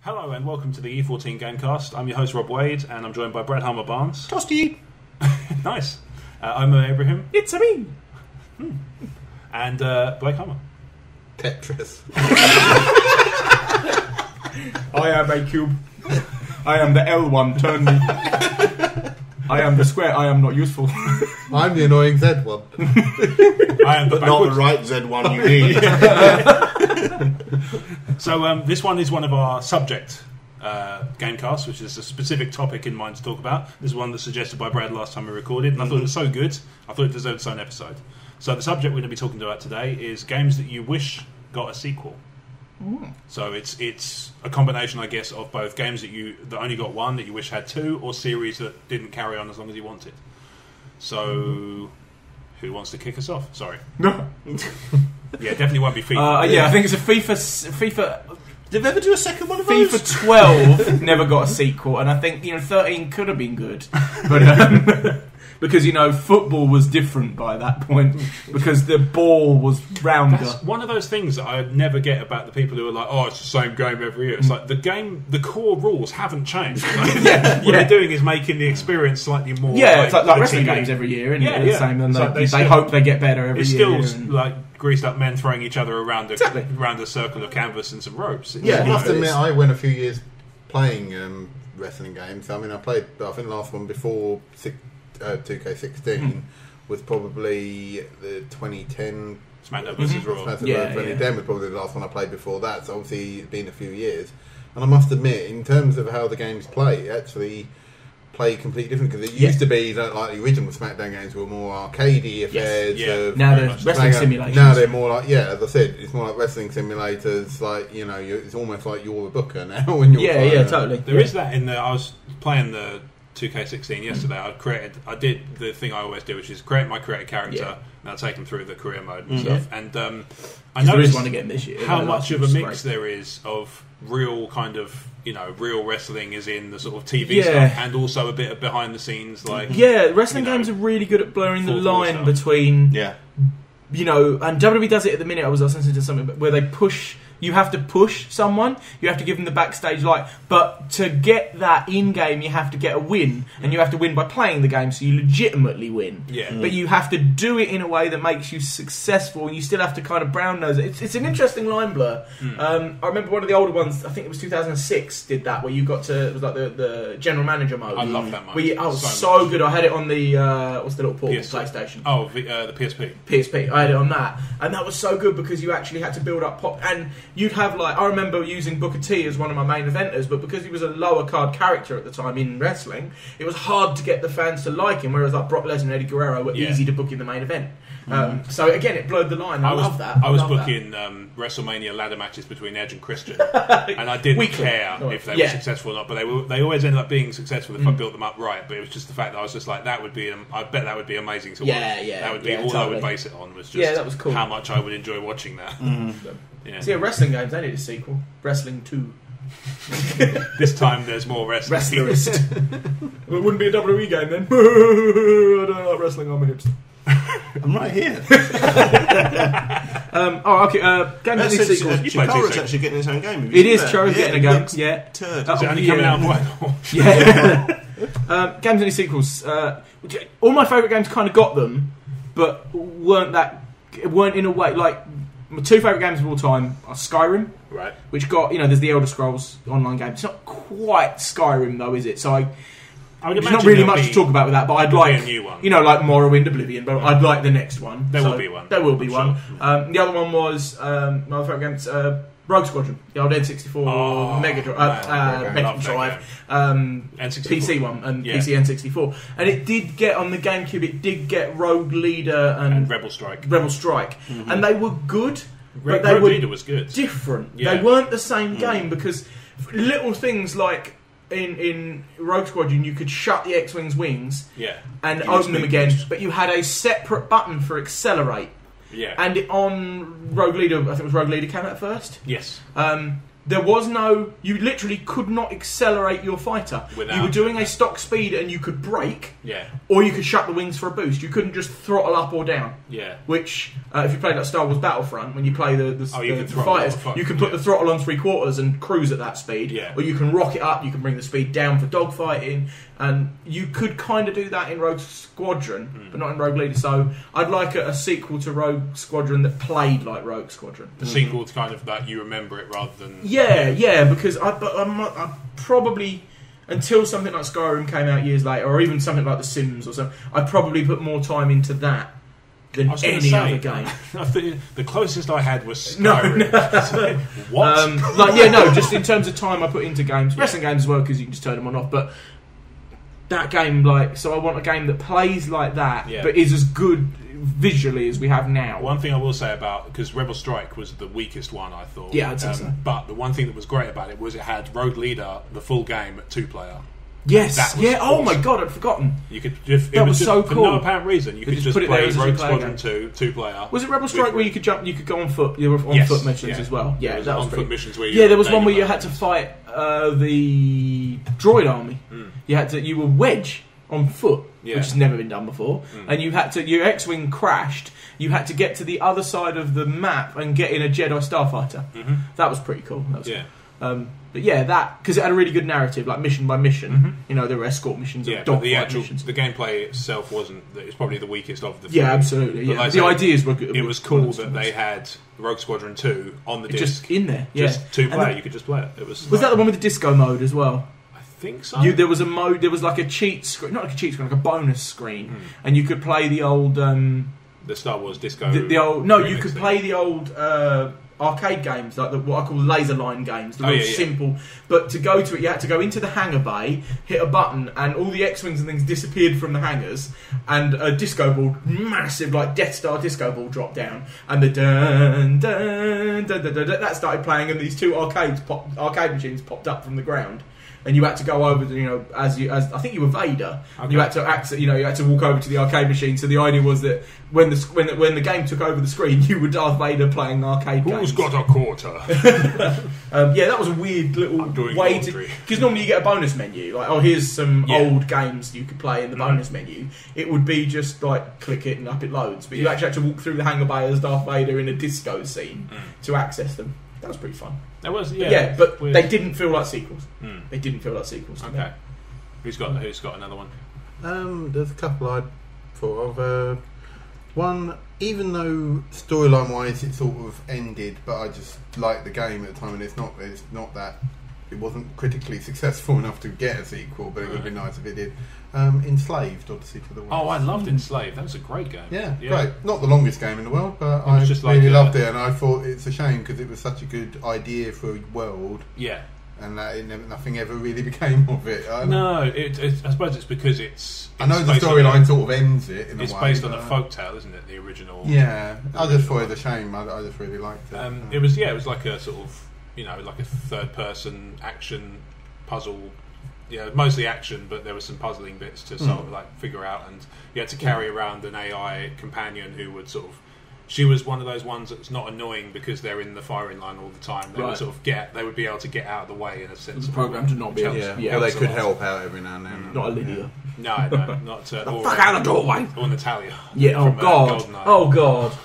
Hello and welcome to the E14 Gamecast. I'm your host Rob Wade and I'm joined by Brad Hummer Barnes. Toasty! Nice. Omer Ibrahim. It's a me! And Blake Hummer. Tetris. I am a cube. I am the L1, turn me. I am the square, I am not useful. I'm the annoying Z1. I am But not the right Z1 you need. So this one is one of our subject gamecasts, which is a specific topic in mind to talk about. This is one that's suggested by Brad last time we recorded, and I thought it was so good, I thought it deserved its own episode. So the subject we're going to be talking about today is games that you wish got a sequel. So it's a combination, I guess, of both games that only got one that you wish had two, or series that didn't carry on as long as you wanted. So, who wants to kick us off? Sorry. No. Yeah, definitely won't be FIFA. Yeah, I think it's a FIFA. Did they ever do a second one of those? FIFA 12 never got a sequel, and I think 13 could have been good, but because football was different by that point because the ball was rounder. That's one of those things that I never get about the people who are like, "Oh, it's the same game every year." It's like the core rules haven't changed. What they're doing is making the experience slightly more. Yeah, it's like wrestling games every year, and it's the same. And they hope they get better every year. It's still like greased up men throwing each other around a circle of canvas and some ropes. I must admit, I went a few years playing wrestling games. I mean, I think the last one before 2K16 was probably the 2010 SmackDown vs. Raw. 2010 was probably the last one I played before that. So obviously it's been a few years, and I must admit, in terms of how the games play, actually play completely different, because it used to be that like the original SmackDown games were more arcadey affairs. Now they're wrestling simulations. Now they're more like, as I said, it's more like wrestling simulators. Like it's almost like you're a booker now when you're playing. Totally. There is that in the. I was playing the 2K16 yesterday. I did the thing I always do, which is create a character and I'll take them through the career mode and stuff. And I noticed one again this year. how much of a mix there is of real kind of real wrestling is in the sort of TV stuff, and also a bit of behind the scenes wrestling games are really good at blurring the line between and WWE does it at the minute. I was listening to something where they push. You have to push someone. You have to give them the backstage light. But to get that in-game, you have to get a win. And you have to win by playing the game, so you legitimately win. Yeah. But you have to do it in a way that makes you successful, and you still have to kind of brown nose it. It's an interesting line blur. I remember one of the older ones, I think it was 2006, did that, where you got to, it was like the general manager mode. I love that mode. So good. I had it on the, what's the little portable PlayStation? Oh, the PSP. PSP. I had it on that. And that was so good because you actually had to build up pop. And you'd have I remember using Booker T as one of my main eventers, but because he was a lower card character at the time in wrestling, it was hard to get the fans to like him, whereas like Brock Lesnar and Eddie Guerrero were easy to book in the main event. So again, it blurred the line. I love that. I was booking WrestleMania ladder matches between Edge and Christian, and I didn't care if they were successful or not, but they always ended up being successful if I built them up right. But it was just the fact that I was just like, I bet that would be amazing to watch. That would be all I would base it on, was just that was cool. How much I would enjoy watching that. So wrestling games, they need a sequel. Wrestling 2. This time there's more wrestling. Wrestlerist. Well, it wouldn't be a WWE game then. I don't like wrestling, I'm a hipster. I'm right here. Games that need sequels. Chikara's actually getting his own game. It is, Chikara's getting a game. Is it only coming out on Whitehall? Games that need sequels. All my favourite games kind of got them, but weren't in a way like. My two favourite games of all time are Skyrim, right? Which got there's the Elder Scrolls online game. It's not quite Skyrim though, is it? So there's not really much to talk about with that. But I'd like a new one. Like Morrowind, Oblivion. But I'd like the next one. There will be one. There will be one. Sure. The other one was my other favourite games. Rogue Squadron, the old N64 Mega Drive, N64. PC one, and PC N64, and it did get on the GameCube. It did get Rogue Leader and Rebel Strike, and they were good. But Rogue Leader was good. Different. They weren't the same game because little things like in Rogue Squadron, you could shut the X-Wing's wings and open them again, but you had a separate button for accelerate. Yeah. And on Rogue Leader, I think it was Rogue Leader came out first. Yes. there was no... You literally could not accelerate your fighter. You were doing a stock speed and you could brake, or you could shut the wings for a boost. You couldn't just throttle up or down. Yeah. Which, if you played like Star Wars Battlefront, when you play the fighters, you can put the throttle on 3/4 and cruise at that speed. Yeah. Or you can rock it up, you can bring the speed down for dogfighting. And you could kind of do that in Rogue Squadron, but not in Rogue Leader. So I'd like a sequel to Rogue Squadron that played like Rogue Squadron. The sequel to kind of that you remember it rather than... Yeah, because I probably, until something like Skyrim came out years later, or even something like The Sims or something, I'd probably put more time into that than any other game. I think the closest I had was Skyrim. What? Just in terms of time I put into games. Wrestling games as well, because you can just turn them on and off, but... That game, so I want a game that plays like that, but is as good visually as we have now. One thing I will say about, because Rebel Strike was the weakest one, I thought. Yeah, I'd say so. But the one thing that was great about it was it had Rogue Leader, the full game, at 2-player. Yes, awesome. Oh my god, I'd forgotten. You could that was so cool. For no apparent reason, you could just put it play there Rogue Squadron 2-player. Was it Rebel Strike where you could jump? You could go on foot. You were on foot missions as well. Yeah, that was on-foot missions where you there was one where you had to fight the droid army. You were Wedge on foot, which has never been done before, and your X-wing crashed. You had to get to the other side of the map and get in a Jedi starfighter. That was pretty cool. Cool. But that, because it had a really good narrative, like mission by mission. There were escort missions, dogfight missions. The gameplay itself wasn't. It's probably the weakest of the. Yeah, absolutely. Yeah, the ideas were good. It was cool that they had Rogue Squadron 2 on the disc, just in there. Just 2-player. You could just play it. It was that the one with the disco mode as well? I think so. There was a mode. There was like a cheat screen, not like a cheat screen, like a bonus screen, and you could play the old. The Star Wars disco. The old. No, you could play the old. Arcade games, like what I call laser line games, the real simple. But to go to it, you had to go into the hangar bay, hit a button, and all the X-wings and things disappeared from the hangars, and a disco ball, massive like Death Star disco ball, dropped down, and the dun dun dun dun dun, dun that started playing, and these two arcade machines popped up from the ground. And you had to go over to, as I think you were Vader. Okay. You had to you had to walk over to the arcade machine. So the idea was that when the game took over the screen, you were Darth Vader playing arcade games. Who's got a quarter? That was a weird little way to, because normally you get a bonus menu, like here's some old games you could play in the bonus menu. It would be just like click it and up it loads, but you actually had to walk through the hangar bay as Darth Vader in a disco scene to access them. That was pretty fun. That was but they didn't feel like sequels. They didn't feel like sequels. Okay. Who's got another one? There's a couple I'd thought of. One, even though storyline wise it sort of ended, but I just liked the game at the time, and it's not that it wasn't critically successful enough to get a sequel, but it would be nice if it did. Enslaved, Odyssey to the West. Oh, I loved Enslaved. That was a great game. Yeah, great. Not the longest game in the world, but I really loved it, and I thought it's a shame because it was such a good idea for a world. Yeah. And that nothing ever really became of it. No, I suppose it's because it's I know the storyline sort of ends it in a way. It's based on a folktale, isn't it? The original. Yeah, I just thought it was a shame. I just really liked it. It was like a sort of like a third-person action puzzle. Mostly action, but there were some puzzling bits to sort of like figure out, and you had to carry around an AI companion who would sort of. She was one of those ones that's not annoying because they're in the firing line all the time. They would sort of they would be able to get out of the way in a sense. The program to not be able to. Yeah, or they could help out every now and then. Not Lydia. No, not the fuck out of the doorway. Or Natalia. Yeah. Oh god. Oh god.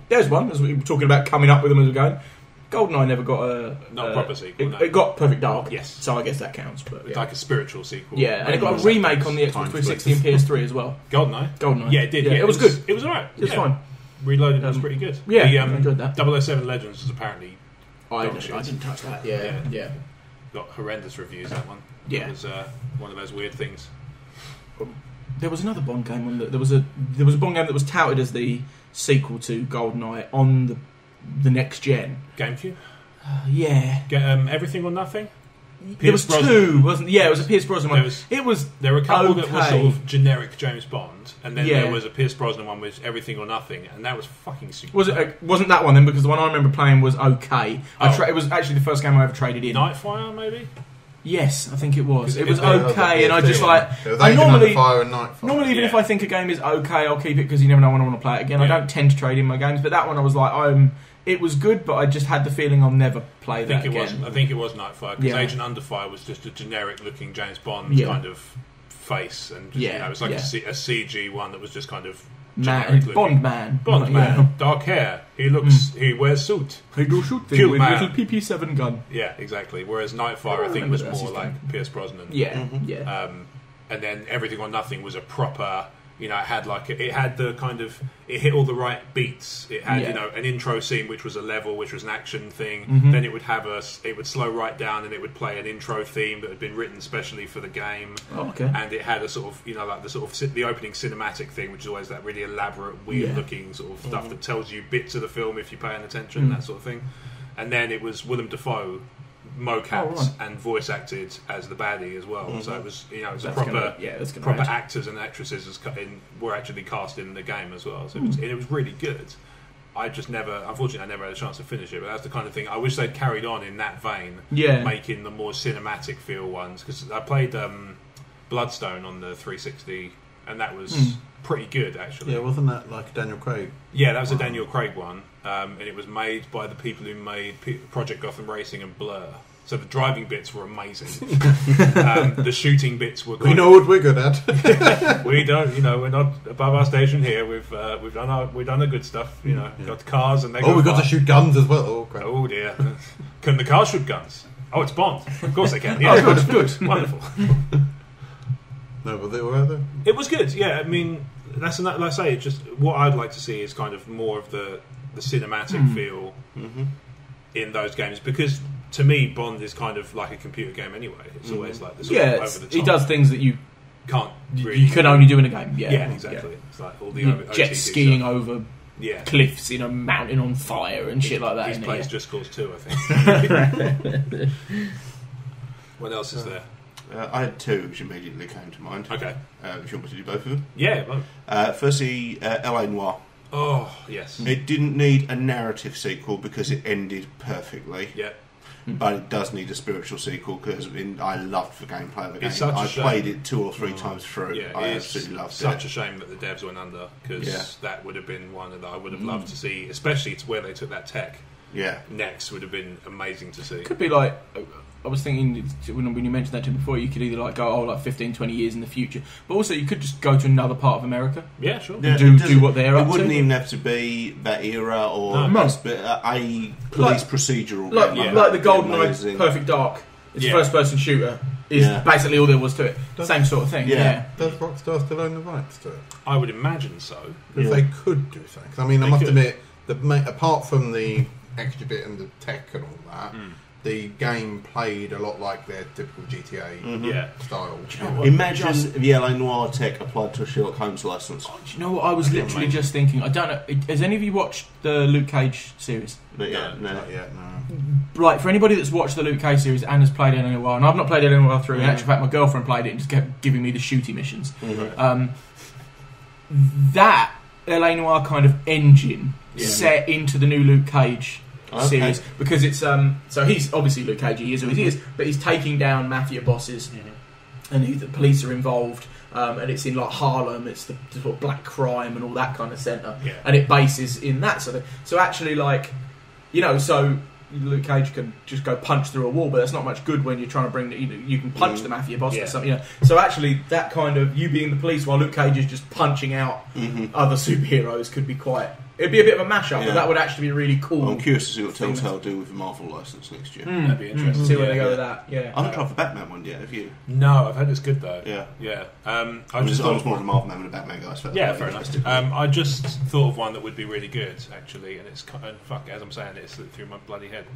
There's one. As we were talking about coming up with them as we're going. GoldenEye never got a proper sequel. It got Perfect Dark. Yes. So I guess that counts. But like a spiritual sequel. Yeah, and it got a remake on the Xbox 360 and PS3 as well. GoldenEye. Yeah, it did. Yeah, it was good. It was alright. It was fine. Reloaded was pretty good. Yeah, I enjoyed that. 007 Legends was apparently. I didn't touch that. Yeah. Got horrendous reviews. That one. Yeah. It was one of those weird things. There was another Bond game. There was a Bond game that was touted as the sequel to GoldenEye on the next gen. GameCube. Yeah. Everything or Nothing. There was two, wasn't? Yeah, it was a Pierce Brosnan one. There were a couple that were sort of generic James Bond, and then there was a Pierce Brosnan one with Everything or Nothing, and that was fucking super. Wasn't that one then? Because the one I remember playing was okay. It was actually the first game I ever traded in. Nightfire, maybe. Yes, I think it was. It was okay, and I just normally even if I think a game is okay, I'll keep it because you never know when I want to play it again. I don't tend to trade in my games, but that one I was like, it was good, but I just had the feeling I'll never play that again. I think it was Nightfire, because Agent Underfire was just a generic-looking James Bond kind of face, and just, it was like a CG one that was just kind of Bond man, dark hair. He looks. He wears suit. He do shoot things Kill with man. little PP7 gun. Yeah, exactly. Whereas Nightfire, I think, was more like Pierce Brosnan. And then Everything or Nothing was a proper. It had it hit all the right beats. It had an intro scene which was a level, which was an action thing. Then it would have it would slow right down and it would play an intro theme that had been written specially for the game. Oh, okay. And it had a sort of the opening cinematic thing, which is always that really elaborate, weird looking sort of stuff that tells you bits of the film if you're paying attention, that sort of thing. And then it was Willem Dafoe mocapped and voice acted as the baddie as well. So it was proper actors and actresses were actually cast in the game as well. So it was really good. Unfortunately, I never had a chance to finish it. But that's the kind of thing I wish they'd carried on in that vein, making the more cinematic feel ones. Because I played Bloodstone on the 360, and that was pretty good actually. Yeah, wasn't that like Daniel Craig? Yeah, that was a Daniel Craig one. And it was made by the people who made Project Gotham Racing and Blur. So the driving bits were amazing. The shooting bits were. We know what we're good at. We don't, we're not above our station here. We've done the good stuff. Got cars and they. Oh, we got to shoot guns as well. Oh, crap. Oh dear! Can the cars shoot guns? Oh, it's Bond. Of course they can. Yeah, good, wonderful. No, but they were out there. It was good. Yeah, I mean, like I say, it's just what I'd like to see is kind of more of the cinematic feel in those games, because to me Bond is kind of like a computer game anyway. It's always like this over the top. He does things that you can't really you can only do in a game. Yeah, exactly. It's like all the jet skiing stuff. over cliffs in a mountain on fire and shit like that. He's played Just Cause 2, I think. What else is there? I had two which immediately came to mind. Okay. If you want me to do both of them? Yeah. Firstly, L.A. Noire. Oh, yes. It didn't need a narrative sequel because it ended perfectly. Yeah. But it does need a spiritual sequel because I loved the gameplay of the game. I played it 2 or 3 times through. Yeah, I absolutely loved it. Such a shame that the devs went under, because that would have been one that I would have loved to see, especially to where they took that tech. Yeah. Next would have been amazing to see. Could be like, I was thinking when you mentioned that to me before, you could either like go like 15, 20 years in the future, but also you could just go to another part of America. Yeah, sure. And do what they're up to. It wouldn't even have to be that era or a police procedural game. Like the GoldenEye Perfect Dark. It's a first-person shooter. Is basically all there was to it. Same sort of thing. Yeah. Does Rockstar still own the rights to it? I would imagine so. Because they could do something. I mean, I must admit, apart from the extra bit and the tech and all that, the game played a lot like their typical GTA style. Imagine the LA Noire tech applied to a Sherlock Holmes license. Do you know what I was literally just thinking? I don't know. Has any of you watched the Luke Cage series? But No. Like, for anybody that's watched the Luke Cage series and has played it in a while, and I've not played it in a while through, in actual fact my girlfriend played it and just kept giving me the shooty missions. That LA Noire kind of engine set into the new Luke Cage series, because it's so he's obviously Luke Cage, he is who he is, but he's taking down mafia bosses, and the police are involved, and it's in like Harlem, it's the sort of black crime and all that kind of centre, and it bases in that sort of. So actually, like, so Luke Cage can just go punch through a wall, but that's not much good when you're trying to bring you can punch the mafia boss or something. So actually, that kind of you being the police while Luke Cage is just punching out other superheroes could be quite. It'd be a bit of a mashup, but that would actually be really cool. Well, I'm curious to see what Telltale do with the Marvel license next year. That'd be interesting. See where they go with that. Yeah, I haven't tried the Batman one yet. Have you? No, I've heard it's good though. Yeah. I was more of a Marvel man than a Batman guy. So fair enough. I just thought of one that would be really good actually, and it's as I'm saying it slipped through my bloody head.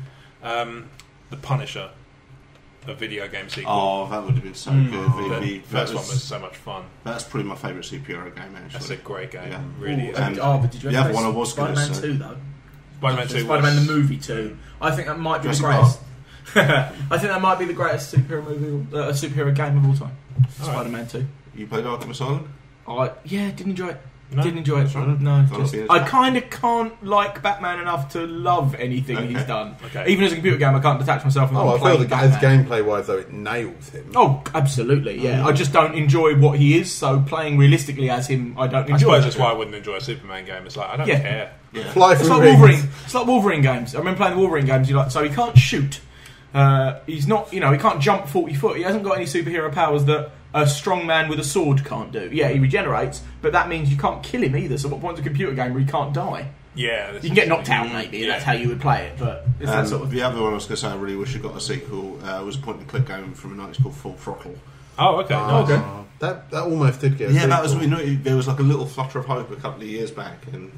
The Punisher. A video game sequel. Oh, that would have been so good. The first one was so much fun. That's probably my favourite superhero game, actually. That's a great game. Yeah. Really is. But did you the other one I was going to say. Spider-Man 2, though? Spider-Man 2 Spider-Man the movie 2. I think that might be the greatest. I think that might be the greatest superhero movie, superhero game of all time. Spider-Man 2. You played Arkham Asylum? Did enjoy it. No? Didn't enjoy it. I kind of can't like Batman enough to love anything he's done. Okay. Even as a computer game, I can't detach myself from I feel that as gameplay-wise, though, it nails him. Oh, absolutely, yeah. I just don't enjoy what he is, so playing realistically as him, I don't enjoy. I suppose that's why I wouldn't enjoy a Superman game. It's like, I don't care. Yeah. Fly through it's like Wolverine. It's like Wolverine games. I remember playing the Wolverine games. So he can't shoot. He's not, he can't jump 40 foot. He hasn't got any superhero powers that a strong man with a sword can't do. Yeah, he regenerates, but that means you can't kill him either. So what point's a computer game where he can't die? Yeah, you can get knocked out maybe. That's how you would play it. But it's that sort of. The other one I was going to say I really wish it got a sequel was a point-and-click game from a night called Full Throttle. Oh, okay. Okay. That almost did get. That was there was like a little flutter of hope a couple of years back, and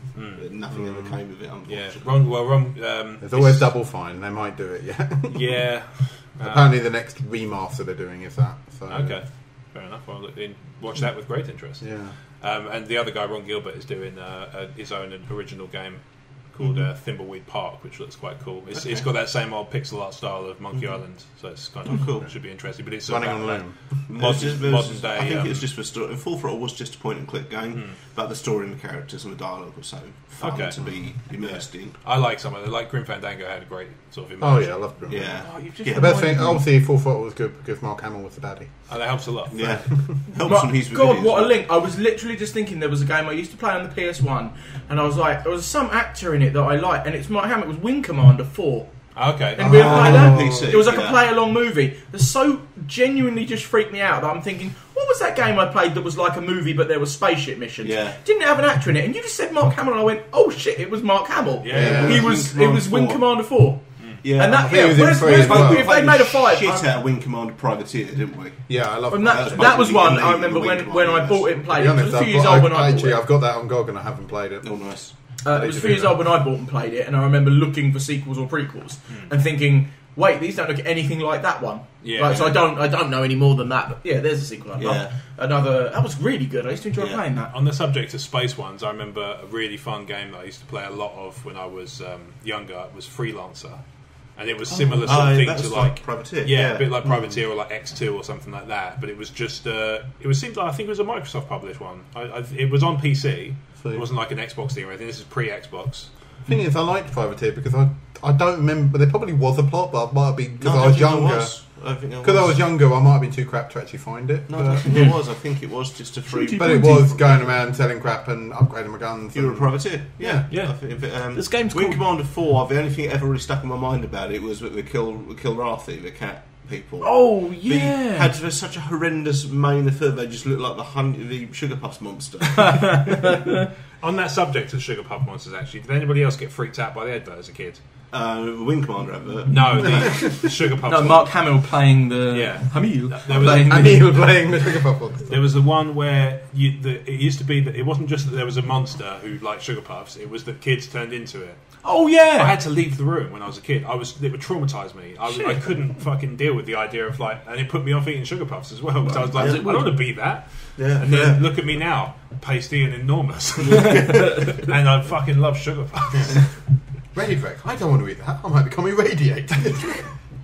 nothing ever came of it. Unfortunately. There's always Double Fine. They might do it. Yeah. Apparently, the next remaster they're doing is that. So. Okay. Fair enough. I'll watch that with great interest. Yeah. And the other guy, Ron Gilbert, is doing his own original game called Thimbleweed Park, which looks quite cool. It's got that same old pixel art style of Monkey Island, so it's kind of cool. Should be interesting. But it's running on loom. Modern day. I think it's just for story. Full Throttle was just a point-and-click game, but the story and the characters and the dialogue was so fun to be immersed in. I like some of it. Like Grim Fandango had a great sort of immersion. Oh yeah, I love Grim. Yeah. The best thing, obviously, Full Throttle was good because Mark Hamill was the baddie. Oh, that helps a lot. Yeah, helps when he's with God, what a link! I was literally just thinking there was a game I used to play on the PS1, and I was like, there was some actor in it that I liked, and it's Mark Hamill. It was Wing Commander 4. Okay. And we had played that. PC, it was like a play-along movie. It so genuinely just freaked me out that I'm thinking, what was that game I played that was like a movie but there was spaceship missions? Yeah. Didn't have an actor in it, and you just said Mark Hamill, and I went, oh shit, it was Mark Hamill. Yeah. It was Wing Commander 4. Yeah, and that, if they'd made a 5. Shit out of Wing Commander Privateer, didn't we? Yeah, I love that was one I remember when I bought it and played it. It was a few years old when I bought it. I've got that on GOG and I haven't played it. Oh, nice. It was a few years old when I bought and played it, and I remember looking for sequels or prequels and thinking, wait, these don't look anything like that one. Yeah. So I don't know any more than that. But yeah, there's a sequel. That was really good. I used to enjoy playing that. On the subject of space ones, I remember a really fun game that I used to play a lot of when I was younger. It was Freelancer. And it was similar sort of thing to like Privateer. Yeah, a bit like Privateer or like X2 or something like that. But it was just I think it was a Microsoft published one. It was on PC. It wasn't like an Xbox thing or anything. This is pre-Xbox. The thing is, I liked Privateer because I don't remember. There probably was a plot, but it might have been because I was younger. Because I was younger, I might have been too crap to actually find it. No, I don't think it was. I think it was just a free. But it was going around selling crap and upgrading my guns. You were a Privateer. Yeah. This game's Wing called Commander 4. The only thing that ever really stuck in my mind about it was the Kilrathi, the cat people. Oh yeah, had such a horrendous mane of fur. They just looked like the Sugar Puffs monster. On that subject of Sugar Puff monsters, actually, did anybody else get freaked out by the advert as a kid? The Wing Commander advert. No, the Sugar Puff. No, Mark Hamill playing the Hamill. Playing the Sugar Puff monster. There was the one where it used to be that it wasn't just that there was a monster who liked Sugar Puffs; it was that kids turned into it. Oh yeah! I had to leave the room when I was a kid. It would traumatise me. I couldn't fucking deal with the idea of and it put me off eating Sugar Puffs as well. Because I was like, I don't want to be that. Yeah. And then look at me now, pasty and enormous, and I fucking love Sugar Puffs. Radiator, I don't want to eat that. I might become irradiated.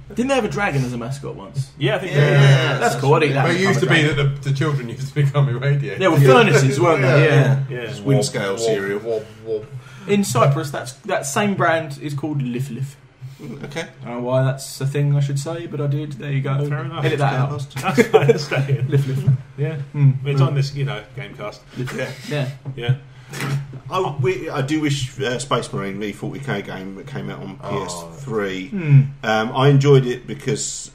Didn't they have a dragon as a mascot once? Yeah, I think that's cool. I'd eat that. But it used to be that the children used to become irradiated. There were furnaces, weren't there? Yeah. Wind scale cereal. In Cyprus, that same brand is called Lif Lif. Okay. I don't know why that's a thing I should say, but I did. There you go. Fair enough. Edit that out. That's fine. Lif Lif. Yeah. It's on this, Gamecast. Yeah. I do wish Space Marine E14 game that came out on PS3. I enjoyed it because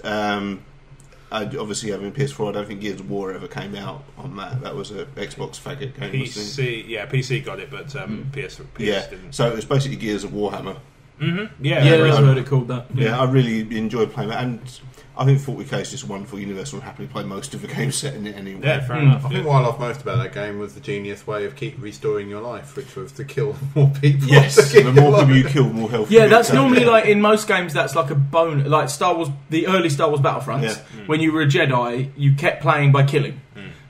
obviously having PS4, I don't think Gears of War ever came out on that. That was a Xbox faggot game. PC got it, but PS didn't. So it was basically Gears of Warhammer. Mm-hmm. Yeah, I've heard it called that. Yeah, I really enjoyed playing that, and I think 40k is just a wonderful universe. I'll happily play most of the games set in it anyway. Yeah, fair enough. I think what I love most about that game was the genius way of keep restoring your life, which was to kill more people. Yes, the more people you kill, more health. Yeah, that's normally like in most games. That's like a bonus. Like Star Wars, the early Star Wars Battlefronts. When you were a Jedi, you kept playing by killing.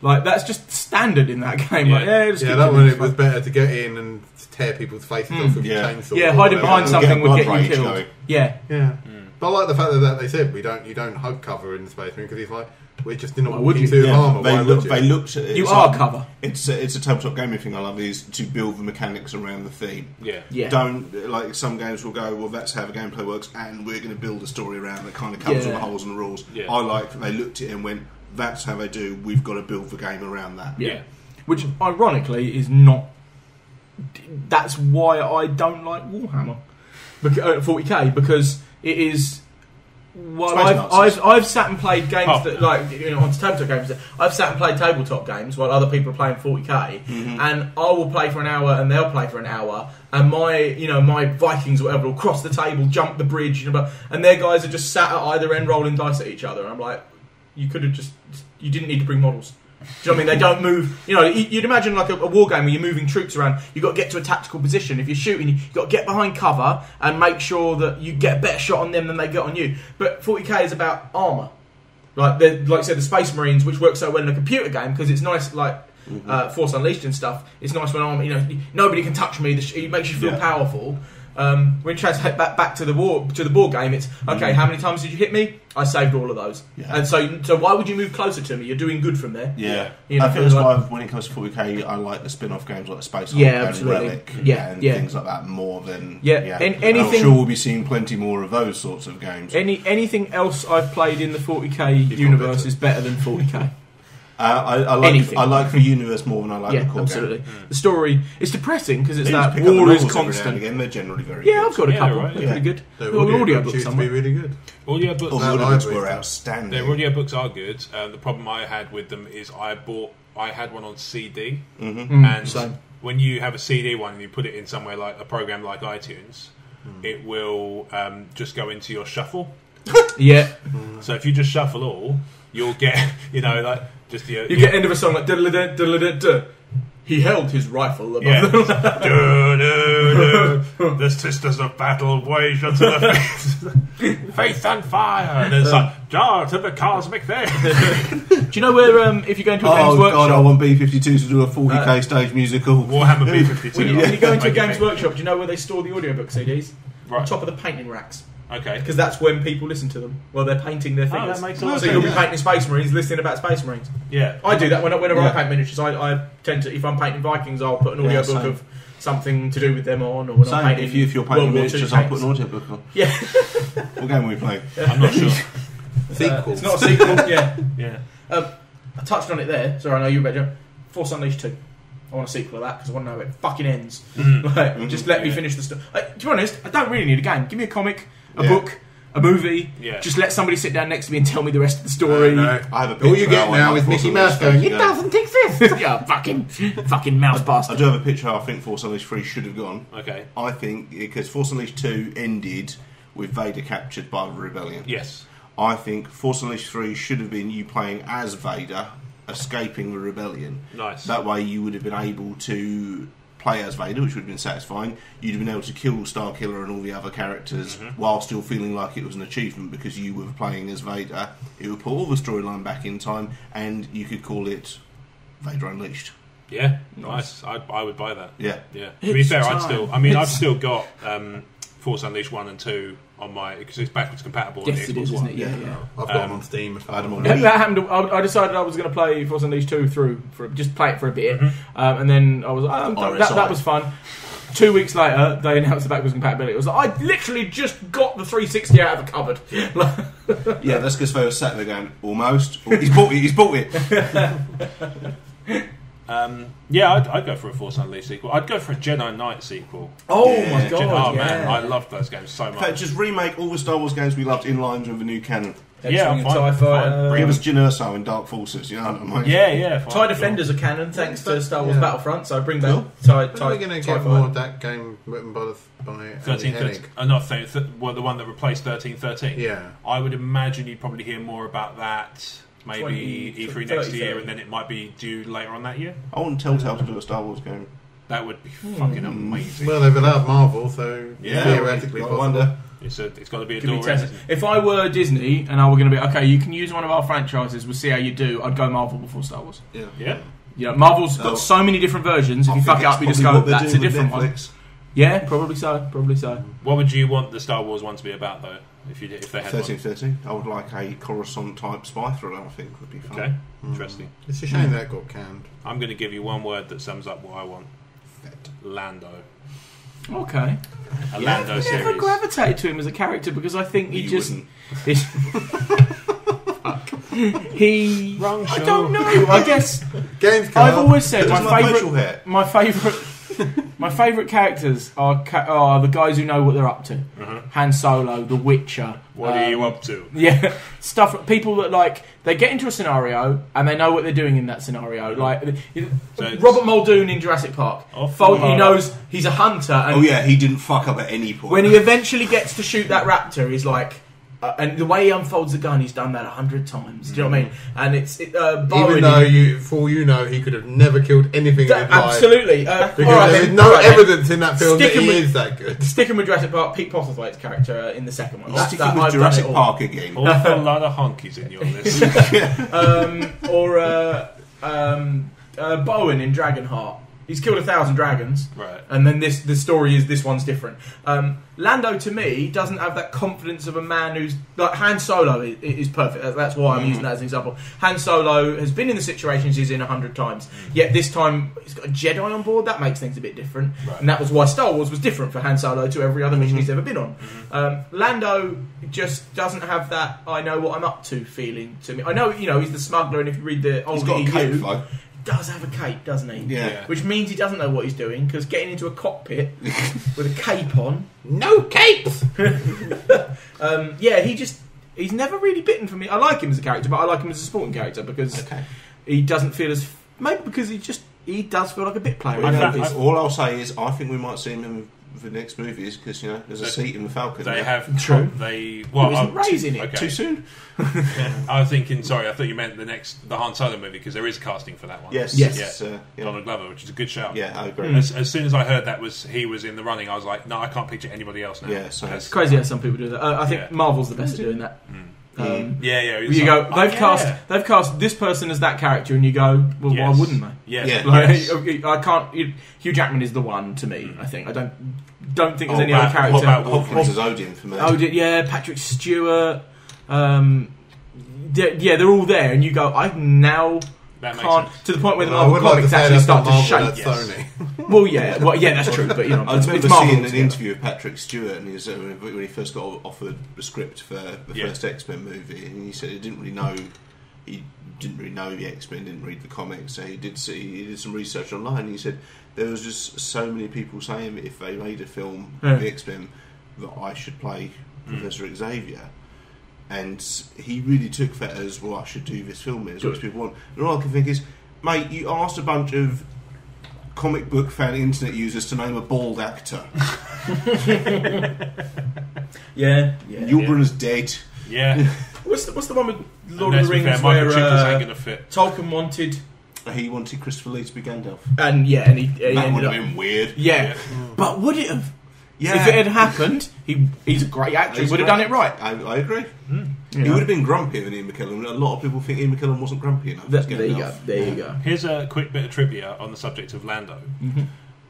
Like that's just standard in that game. That one it was better to get in and tear people's faces off with a chainsaw. Yeah, hiding behind something would get you killed. Yeah. But I like the fact that they said you don't hug cover in the Space Marine because he's like, we're just in a would walking you? suit of armour. They looked at it. You it's are like- cover. It's a tabletop gaming thing I love is to build the mechanics around the theme. Yeah. Don't like some games will go, well, that's how the gameplay works, and we're going to build a story around that kind of covers all the holes and the rules. Yeah. I like that they looked at it and went, that's how they do. We've got to build the game around that. Yeah. Which, ironically, is not... That's why I don't like Warhammer 40k, because it is... Well, I've sat and played games that, like, on tabletop games. I've sat and played tabletop games while other people are playing 40k, and I will play for an hour and they'll play for an hour, and my Vikings or whatever will cross the table, jump the bridge, and their guys are just sat at either end rolling dice at each other. And I'm like, you could have you didn't need to bring models. Do you know what I mean? They don't move. You'd imagine like a war game where you're moving troops around. You've got to get to a tactical position. If you're shooting, you've got to get behind cover and make sure that you get a better shot on them than they get on you. But 40k is about armour. Like I said, the Space Marines, which works so well in a computer game because it's nice, like Force Unleashed and stuff. It's nice when armour. Nobody can touch me. It makes you feel powerful. When you translate back to the board game, it's okay. How many times did you hit me? I saved all of those. Yeah. And so why would you move closer to me? You're doing good from there. Yeah, I think that's why when it comes to 40k, I like the spin-off games like the Space Hulk and Relic and things like that more than anything. I'm sure we'll be seeing plenty more of those sorts of games. Anything else I've played in the 40k universe is better than 40k. I like the universe more than I like the core game. The story is depressing because it's that war is constant. Again, they're generally very good. I've got a couple. They're pretty good. The audio books to be really good. Audio books. Audiobooks were outstanding. Their audio books are good. The problem I had with them is I had one on CD, and when you have a CD one and you put it in somewhere like a program like iTunes, it will just go into your shuffle. So if you just shuffle all, you'll get like. You get end of a song like he held his rifle above the sisters of battle wage unto the faith and fire, and it's like jar to the cosmic thing. Do you know where if you go into a games workshop? God, I want B-52 to do a 40k stage musical. Warhammer B-52. When you go into a games workshop, do you know where they store the audiobook CDs? Right. On top of the painting racks. Okay. Because that's when people listen to them. Well, they're painting their figures. That makes a lot of so you'll be painting Space Marines, listening about Space Marines. Yeah. I do that whenever I paint miniatures. I tend to, if I'm painting Vikings, I'll put an audiobook of something to do with them on. Or when I'm painting if you're painting miniatures, I'll put an audiobook on. Yeah. What game are we playing? I'm not sure. Sequel. It's not a sequel. Yeah. I touched on it there. Sorry, I know you better. Force Unleashed 2. I want a sequel of that because I want to know how it fucking ends. Just let me finish the story. To be honest, I don't really need a game. Give me a comic, a book, a movie. Yeah. Just let somebody sit down next to me and tell me the rest of the story. No. I have a all you get now is Mickey Mouse going, it doesn't exist. Yeah, fucking mouse bastard. I do have a picture how I think Force Unleashed 3 should have gone. Okay. I think because Force Unleashed 2 ended with Vader captured by the Rebellion. Yes. I think Force Unleashed 3 should have been you playing as Vader, escaping the Rebellion. Nice. That way you would have been able to play as Vader, which would have been satisfying. You'd have been able to kill Starkiller and all the other characters while still feeling like it was an achievement because you were playing as Vader. It would put all the storyline back in time and you could call it Vader Unleashed. Yeah, nice. I would buy that. Yeah. To be fair, I've still got Force Unleashed 1 and 2 on my, because it's backwards compatible. Yes, on the it is, Xbox One. isn't it? Yeah. I've got them on Steam. That happened. I decided I was going to play Force Unleashed 2 just play it for a bit, and then I was like, that was fun. 2 weeks later, they announced the backwards compatibility. It was like, I literally just got the 360 out of the cupboard. Yeah, that's because they were sat there going, almost. He's bought it. I'd go for a Force Unleashed sequel. I'd go for a Jedi Knight sequel. Oh my god! Man, I loved those games so much. In fact, just remake all the Star Wars games we loved in line with the new canon. Fine. Give us Jyn Erso in Dark Forces, you know what I mean? Yeah. TIE Defenders are canon thanks to Star Wars Battlefront, so I bring back TIE. When are we going to get more of that game written by 1313? The one that replaced 1313. Yeah. I would imagine you'd probably hear more about that. Maybe E3 next year, and then it might be due later on that year. I want Telltale to do a Star Wars game. That would be fucking amazing. Well, they've allowed Marvel, so theoretically possible. Wonder. It's got to be a door. If I were Disney and I were going to be okay, you can use one of our franchises. We'll see how you do. I'd go Marvel before Star Wars. Yeah. Marvel's got so many different versions. If you fuck it up, you just go. That's a different one. Yeah, probably so. What would you want the Star Wars one to be about, though? If they had 1313. I would like a Coruscant type spy thriller. I think would be fun. one. Okay, interesting. It's a shame that got canned. I'm going to give you one word that sums up what I want. Fed. Lando. Okay. A Lando I've never series. gravitated to him as a character because I think he You just... wouldn't. He... Wrong I show. don't know. I guess Games I've always said Doesn't like facial hair. my favourite characters are the guys who know what they're up to. Uh-huh. Han Solo, The Witcher. What are you up to? Yeah, stuff. People that like they get into a scenario and they know what they're doing in that scenario. Like Robert Muldoon in Jurassic Park. He knows he's a hunter. And Oh yeah, he didn't fuck up at any point. when he eventually gets to shoot that raptor, he's like. And the way he unfolds the gun, he's done that 100 times. Do you know what I mean? And it's Even though, for all you know, he could have never killed anything in his life. absolutely. Because there is no evidence in that film that he is that good. Sticking with Jurassic Park, Pete Postlethwaite's character in the second one. Sticking with I've done Jurassic it all. Park again. Awful lot of honkies in your list. Bowen in Dragonheart. He's killed 1,000 dragons, Right. and then the story is this one's different. Lando to me doesn't have that confidence of a man who's like Han Solo is perfect. That's why I'm using that as an example. Han Solo has been in the situations he's in 100 times, yet this time he's got a Jedi on board. That makes things a bit different, Right. and that was why Star Wars was different for Han Solo to every other mission he's ever been on. Lando just doesn't have that I know what I'm up to feeling to me. I know he's the smuggler, and if you read the old He's got a EU, cape though. does have a cape, doesn't he? Yeah. Which means he doesn't know what he's doing, because getting into a cockpit with a cape on... No capes! he's never really bitten for me. I like him as a character, but I like him as a supporting character, because he doesn't feel as... Maybe because he does feel like a bit player. All I'll say is I think we might see him in the next movies because there's a seat in the Falcon. They there. have True. Well, Ray's in it. okay. Too soon? I was thinking. Sorry, I thought you meant the Han Solo movie because there is casting for that one. Yes. Yeah. Yeah. Donald Glover, which is a good shout. Yeah, I agree. As soon as I heard he was in the running, I was like, no, I can't picture anybody else now. Yeah, so It's crazy how some people do that. I think Yeah. Marvel's the best at doing that. Yeah. You go. They've cast this person as that character, and you go, well, Yes. why wouldn't they? Yes. Yeah. Like, Yes. I can't. Hugh Jackman is the one to me. I think. I don't think there's any What other character. about Hopkins as Odin for me. Patrick Stewart. They're all there, and you go. I now That makes can't sense. to the point where the I Marvel would like to comics say actually that's start not to Marvel, shake. that's Yes. Sony. Well, yeah, that's true. But I remember it's Marvel seeing an altogether. interview with Patrick Stewart, and when he first got offered the script for the first X-Men movie, and he said he didn't really know the X-Men, didn't read the comics, so he did some research online. And he said there was just so many people saying that if they made a film of the X-Men that I should play Professor Xavier. And he really took that as, well, I should do this film, as much people want. And all I can think is, mate, you asked a bunch of comic book fan internet users to name a bald actor. Yeah. Yulbrun's dead. Yeah. What's the one with Lord And of the let's be Rings fair, Michael where Chiklis ain't going to fit. Tolkien wanted, He wanted Christopher Lee to be Gandalf. and he That ended would have up. been weird. Yeah, but would it have? Yeah. If it had happened, he's a great actor. He would have done it right. I agree. He know? would have been grumpier than Ian McKellen. A lot of people think Ian McKellen wasn't grumpy enough. as There you go. Gandalf. There you go. Here's a quick bit of trivia on the subject of Lando.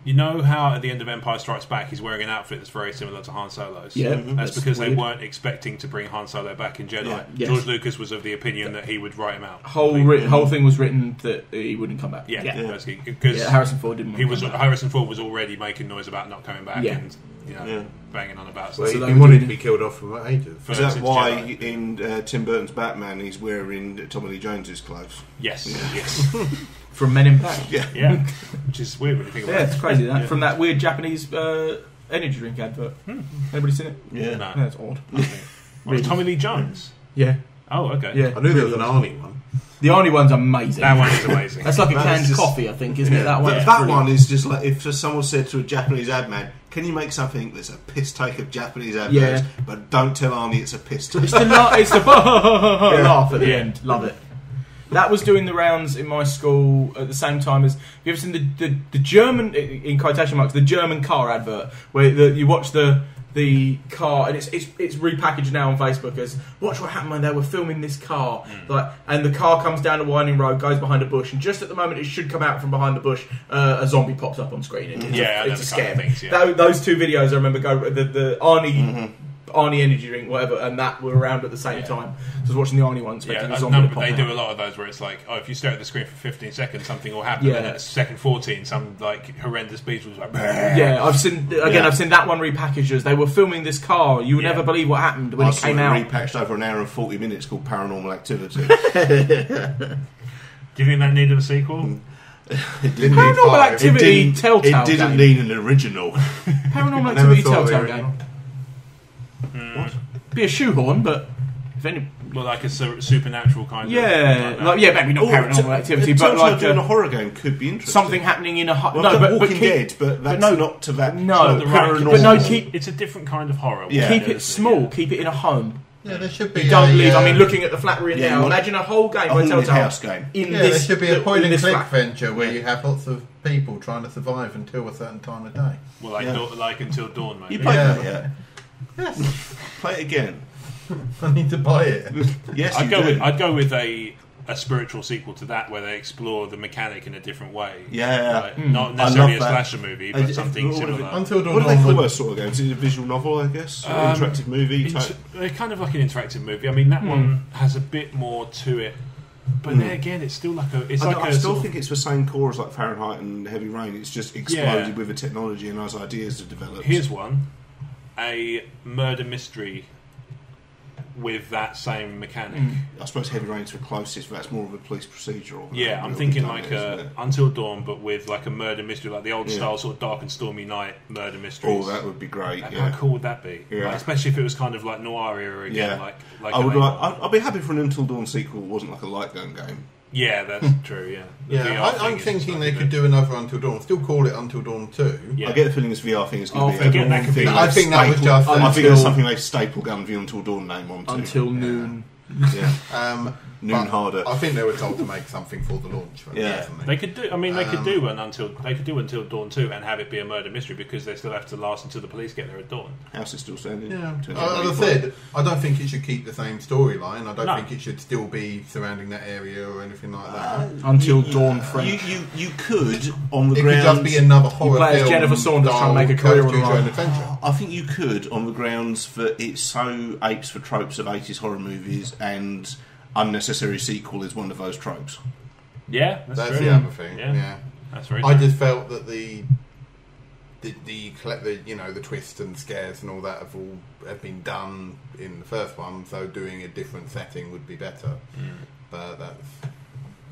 You know how at the end of Empire Strikes Back he's wearing an outfit that's very similar to Han Solo's? Yeah. That's because weird. they weren't expecting to bring Han Solo back in Jedi. Yeah. Yes. George Lucas was of the opinion that he would write him out. Whole thing was written that he wouldn't come back. Yeah, yeah. basically. Because Harrison Ford didn't. Want to come back. Harrison Ford was already making noise about not coming back Yeah. and banging on about Well, stuff. he wanted to be killed off from ages. For Is that since why Jedi. in Tim Burton's Batman he's wearing Tommy Lee Jones's clothes? Yes, yes. From Men in Black. Yeah. Which is weird when you think about Yeah, it. it's crazy. That Yeah. from that weird Japanese energy drink advert. Anybody seen it? Yeah. No. Yeah, it's odd. Well, Tommy Lee Jones? Yeah, Oh, okay. yeah. I knew there was an Arnie one. The only one's amazing. That one is amazing. That's like a That canned is just- coffee, I think, isn't it? That one. That, is that brilliant. one is just like if someone said to a Japanese ad man, "Can you make something that's a piss take of Japanese adverts, Yeah. but don't tell Arnie it's a piss take." It's the laugh at the end. Love it. That was doing the rounds in my school at the same time as. Have you ever seen the German, in quotation marks, the German car advert where you watch the the car, and it's repackaged now on Facebook as watch what happened when they were filming this car, and the car comes down a winding road, goes behind a bush, and just at the moment it should come out from behind the bush, a zombie pops up on screen. And it's a scare. Those two videos I remember the Arnie energy drink, whatever, and that were around at the same time. So I was watching the Arnie one, expecting the zombie to pop they out. do a lot of those where it's like, if you stare at the screen for 15 seconds, something will happen, and at second 14, some like horrendous beast was like, I've seen that one repackaged as they were filming this car. You would never believe what happened when it came out. Repackaged over an hour and 40 minutes called Paranormal Activity. Do you think that needed a sequel? Paranormal Activity Telltale It didn't game. need an original. Paranormal Activity Telltale game. Be a shoehorn, but if any, well, like a supernatural kind of. Maybe not Paranormal Activity, but like doing a horror game could be interesting. Something happening in a Walking Dead, but that's not to that. No, paranormal. It's a different kind of horror. Yeah. Keep it small. Keep it in a home. Yeah, there should be. You don't leave. I mean, looking at the flat we're in now, you imagine a whole game a by haunted Telltale house game. there should be a point and click flat. venture where you have lots of people trying to survive until a certain time of day. Well, like Until Dawn, maybe. You played that yet? Yes. Play it again. I need to buy it. Yes, I'd go with a spiritual sequel to that where they explore the mechanic in a different way. Not necessarily a slasher movie, but something similar. Until Dawn. What do they call those sort of games? Is it a visual novel, I guess? Interactive movie type? They're kind of like an interactive movie. I mean, that one has a bit more to it. But then again, it's still like a. I still think it's the same core as like Fahrenheit and Heavy Rain. It's just exploded with the technology and those ideas have developed. Here's one: a murder mystery with that same mechanic. I suppose Heavy Rain's the closest, but that's more of a police procedural. Yeah, I'm thinking like Until Dawn, but with like a murder mystery, like the old style sort of Dark and Stormy Night murder mysteries. Oh, that would be great. How cool would that be? Yeah. Like, especially if it was kind of like noir era again. Yeah. I'd be happy for an Until Dawn sequel. It wasn't like a light gun game. Yeah, that's true. I'm thinking they could do another Until Dawn. Still call it Until Dawn 2. Yeah. I get the feeling this VR thing is going to be. Again, that could be. I think that was just. I think that's something they staple gun the Until Dawn name onto. Until noon. Yeah. Noon harder. I think they were told to make something for the launch. They could do. I mean, they could do Until Dawn 2 and have it be a murder mystery because they still have to last until the police get there at dawn. House is still standing. Yeah. As I said, I don't think it should keep the same storyline. I don't think it should still be surrounding that area or anything like that. Until Dawn French. You could on the it grounds. It could just be another horror play as film. Jennifer Saunders trying to make a career on her own. Adventure. I think you could on the grounds that it so apes for tropes of 80s horror movies and unnecessary sequel is one of those tropes. Yeah, that's true. The other thing. Yeah. That's very. I just felt that the twists and scares and all that have been done in the first one. So doing a different setting would be better. But that's.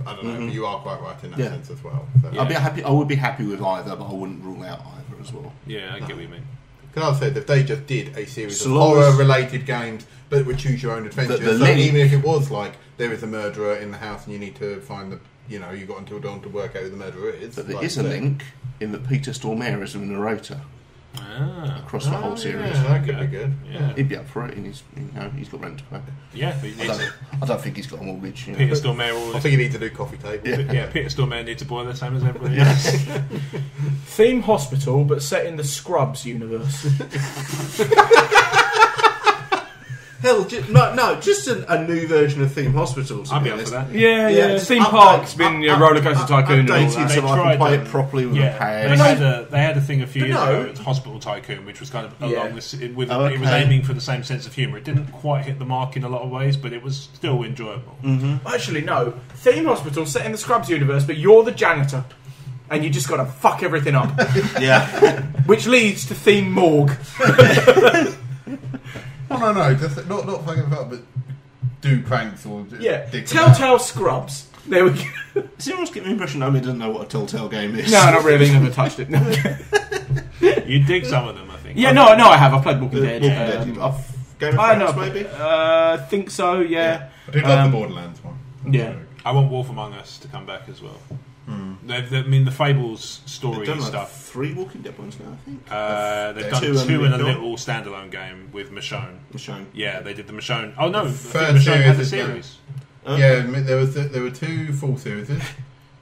I don't know. But you are quite right in that sense as well. So. I would be happy with either, but I wouldn't rule out either as well. Yeah, I get what you mean. Because I said if they just did a series of horror-related games that would choose your own adventure, so even if it was like there is a murderer in the house and you need to find the, you got until dawn to work out who the murderer is. But there is a link in that Peter Stormare is a narrator across the whole series. Yeah, that could be good. Yeah. He'd be up for it, and he's got rent to pay. Yeah, I don't think he's got a mortgage. Peter Stormare. I think you need to do coffee table. Yeah, Peter Stormare needs a boiler the same as everybody else. Theme hospital, but set in the Scrubs universe. Hell, just a new version of Theme Hospital. I'd be up for that. Yeah. Theme Park's been Roller Coaster Tycoon and all updated that. so I can play it properly with a pad. They had a thing a few years ago. It was Hospital Tycoon, which was kind of along this. It was aiming for the same sense of humour. It didn't quite hit the mark in a lot of ways, but it was still enjoyable. Actually, no. Theme Hospital set in the Scrubs universe, but you're the janitor. And you just got to fuck everything up. Yeah. Which leads to Theme Morgue. No. Just not fucking about, but do pranks or Telltale Scrubs. There we go. Does anyone get the impression Omer doesn't know what a Telltale game is? No, not really. Never touched it. You dig some of them, I think. Yeah, no, I have. I've played Walking Dead. Game of Thrones, maybe? I think so. Yeah. I do love the Borderlands one. Yeah. I want Wolf Among Us to come back as well. The Fables story done stuff. 3 Walking Dead ones now, I think. They've done 2 in a little standalone game with Michonne. Yeah, they did the Michonne. Oh no, Michonne had the series. Yeah, there were 2 full series.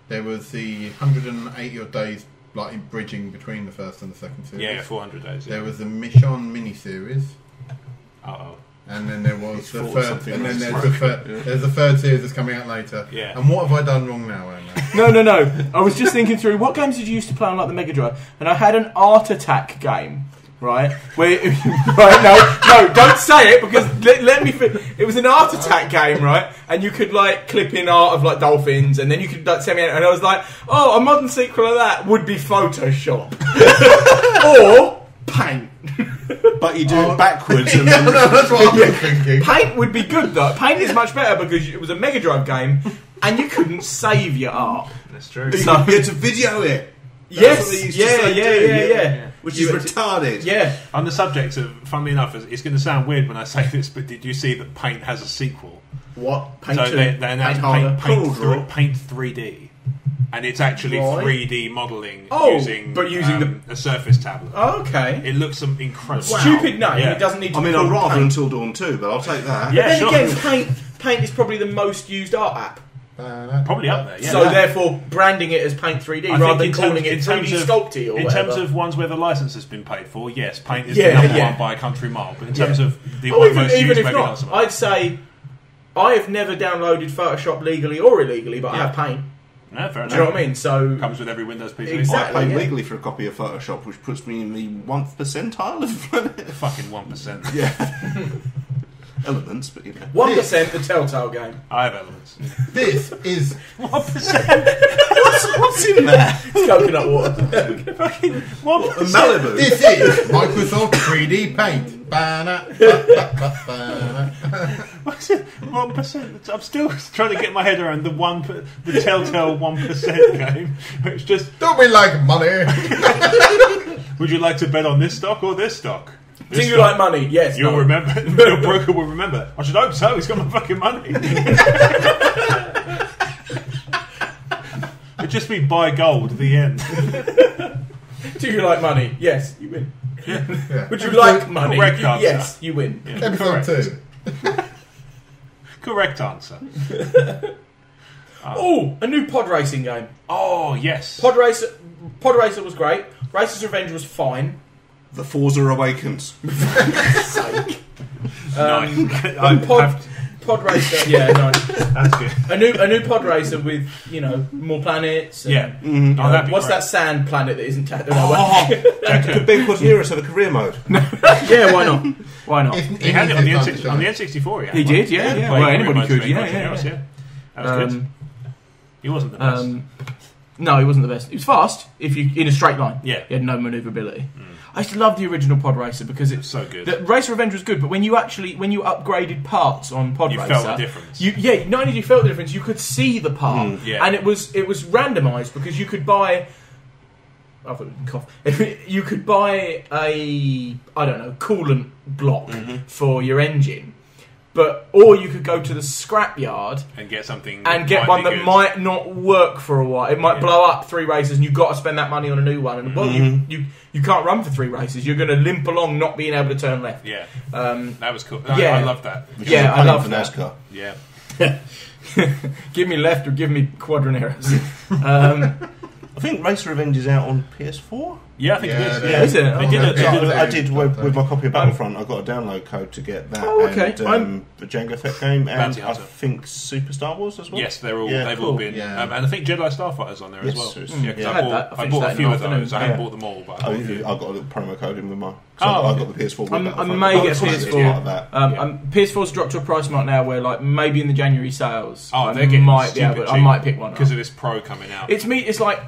There was the 180 odd days like bridging between the first and the second series. Yeah, 400 days. Yeah. There was the Mission mini-series. And then there was the third, and then there's the third series that's coming out later. Yeah. And what have I done wrong now, Omer? No. I was just thinking through what games did you used to play on like the Mega Drive, and I had an Art Attack game, right? Where no, don't say it because let me. It was an Art Attack game, right? And you could like clip in art of like dolphins, and then you could like send me out, and I was like, oh, a modern sequel of that would be Photoshop or Paint. But you do it backwards. And then that's what I'm thinking. Paint would be good though. Paint is much better because it was a Mega Drive game, and you couldn't save your art. That's true. So you had to video it. Yes, yeah. Which is retarded. Yeah. On the subject of, funnily enough, it's going to sound weird when I say this, but did you see that Paint has a sequel? What? Paint So 2? they announced Paint Harder? Paint 3D. And it's actually Right. 3D modelling using a Surface tablet. Oh, okay. It looks incredible. Stupid name. Yeah. It doesn't need to. I mean, be I'd called rather Paint. Until Dawn 2, but I'll take that. Yeah, Then sure. again, Paint is probably the most used art app. Probably up there. Yeah. So therefore, branding it as Paint 3D I rather think than calling it 3D Sculpty or in whatever. terms of ones where the license has been paid for, yes, Paint is Yeah, the number yeah. one by a country mile. But in terms of the Oh, one most even used, if maybe not, not so much. I'd say I have never downloaded Photoshop legally or illegally, but I have Paint. No, fair enough. Do you know what I mean? So Comes with every Windows PC. Exactly. I pay yeah. legally for a copy of Photoshop, which puts me in the 1th percentile of Fucking 1%. yeah. Elements, but you know. 1% the Telltale game. I have elements. This is 1%. What's in there? It's coconut water. Fucking 1%. Malibu. This is Microsoft 3D Paint. What's it? 1%. I'm still trying to get my head around the Telltale 1% game. It's just, Don't we like money? would you like to bet on this stock or this stock? This Do you stock. like money? Yes. You'll no. remember. Your broker will remember. I should hope so. He's got my fucking money. It'd just be buy gold. The end. Do you like money? Yes, you win. Yeah. Would you like money? correct answer. Yes, you win. Yeah, Episode correct. 2. Correct answer. Oh, a new pod racing game. Oh yes. Pod Racer was great. Racer's Revenge was fine. The Forza Awakens. Sake. I've- Pod Racer, yeah, no. That's good. A new pod racer with more planets. And, Yeah. you know, Oh, that'd be what's great. that sand planet that isn't tattooed? Could Ben Quaternius have a career mode? Yeah, why not? Why not? He had it on the N64. He did, yeah. Playing Well, anybody remotes could, with yeah. everything else, yeah. That was good. He wasn't the best. No, he wasn't the best. He was fast if you in a straight line. Yeah. He had no manoeuvrability. I used to love the original Pod Racer because it's so good. The Racer Revenge was good, but when you upgraded parts on Pod You Racer, felt the difference. Not only did you feel the difference, you could see the part, yeah. and it was randomised because you could buy. I thought it was cough. You could buy a coolant block for your engine. Or you could go to the scrapyard and get something and get one that might not work for a while. It might blow up 3 races, and you've got to spend that money on a new one. And you can't run for 3 races. You're going to limp along, not being able to turn left. Yeah, that was cool. Yeah. I love that. I love that. NASCAR. Yeah, give me left or give me quadraneros. I think Racer Revenge is out on PS4. yeah, I think it is. Yeah, Yeah, is it? They did it. Yeah. I did with my copy of Battlefront. I got a download code to get that. Oh, okay. And the Jango Fett game, and Bounty I Hunter. think Super Star Wars as well. Yes, they're all. Yeah, they've cool. all been. Yeah. And I think Jedi Starfighter's on there as Yes, well. it's- Yeah, because yeah. I I had that. I bought finished a that in few the of those. afternoon. I haven't Yeah. bought them all, but I I bought a few. got a little promo code in with mine. So Oh, I okay. got the PS4 with I Battlefront. may get Battlefront is PS4. part of that. PS4's dropped to a price mark now where, like, maybe in the January sales, Oh, I they're getting might be stupid able. I cheap might pick one because up. of this Pro coming out. It's like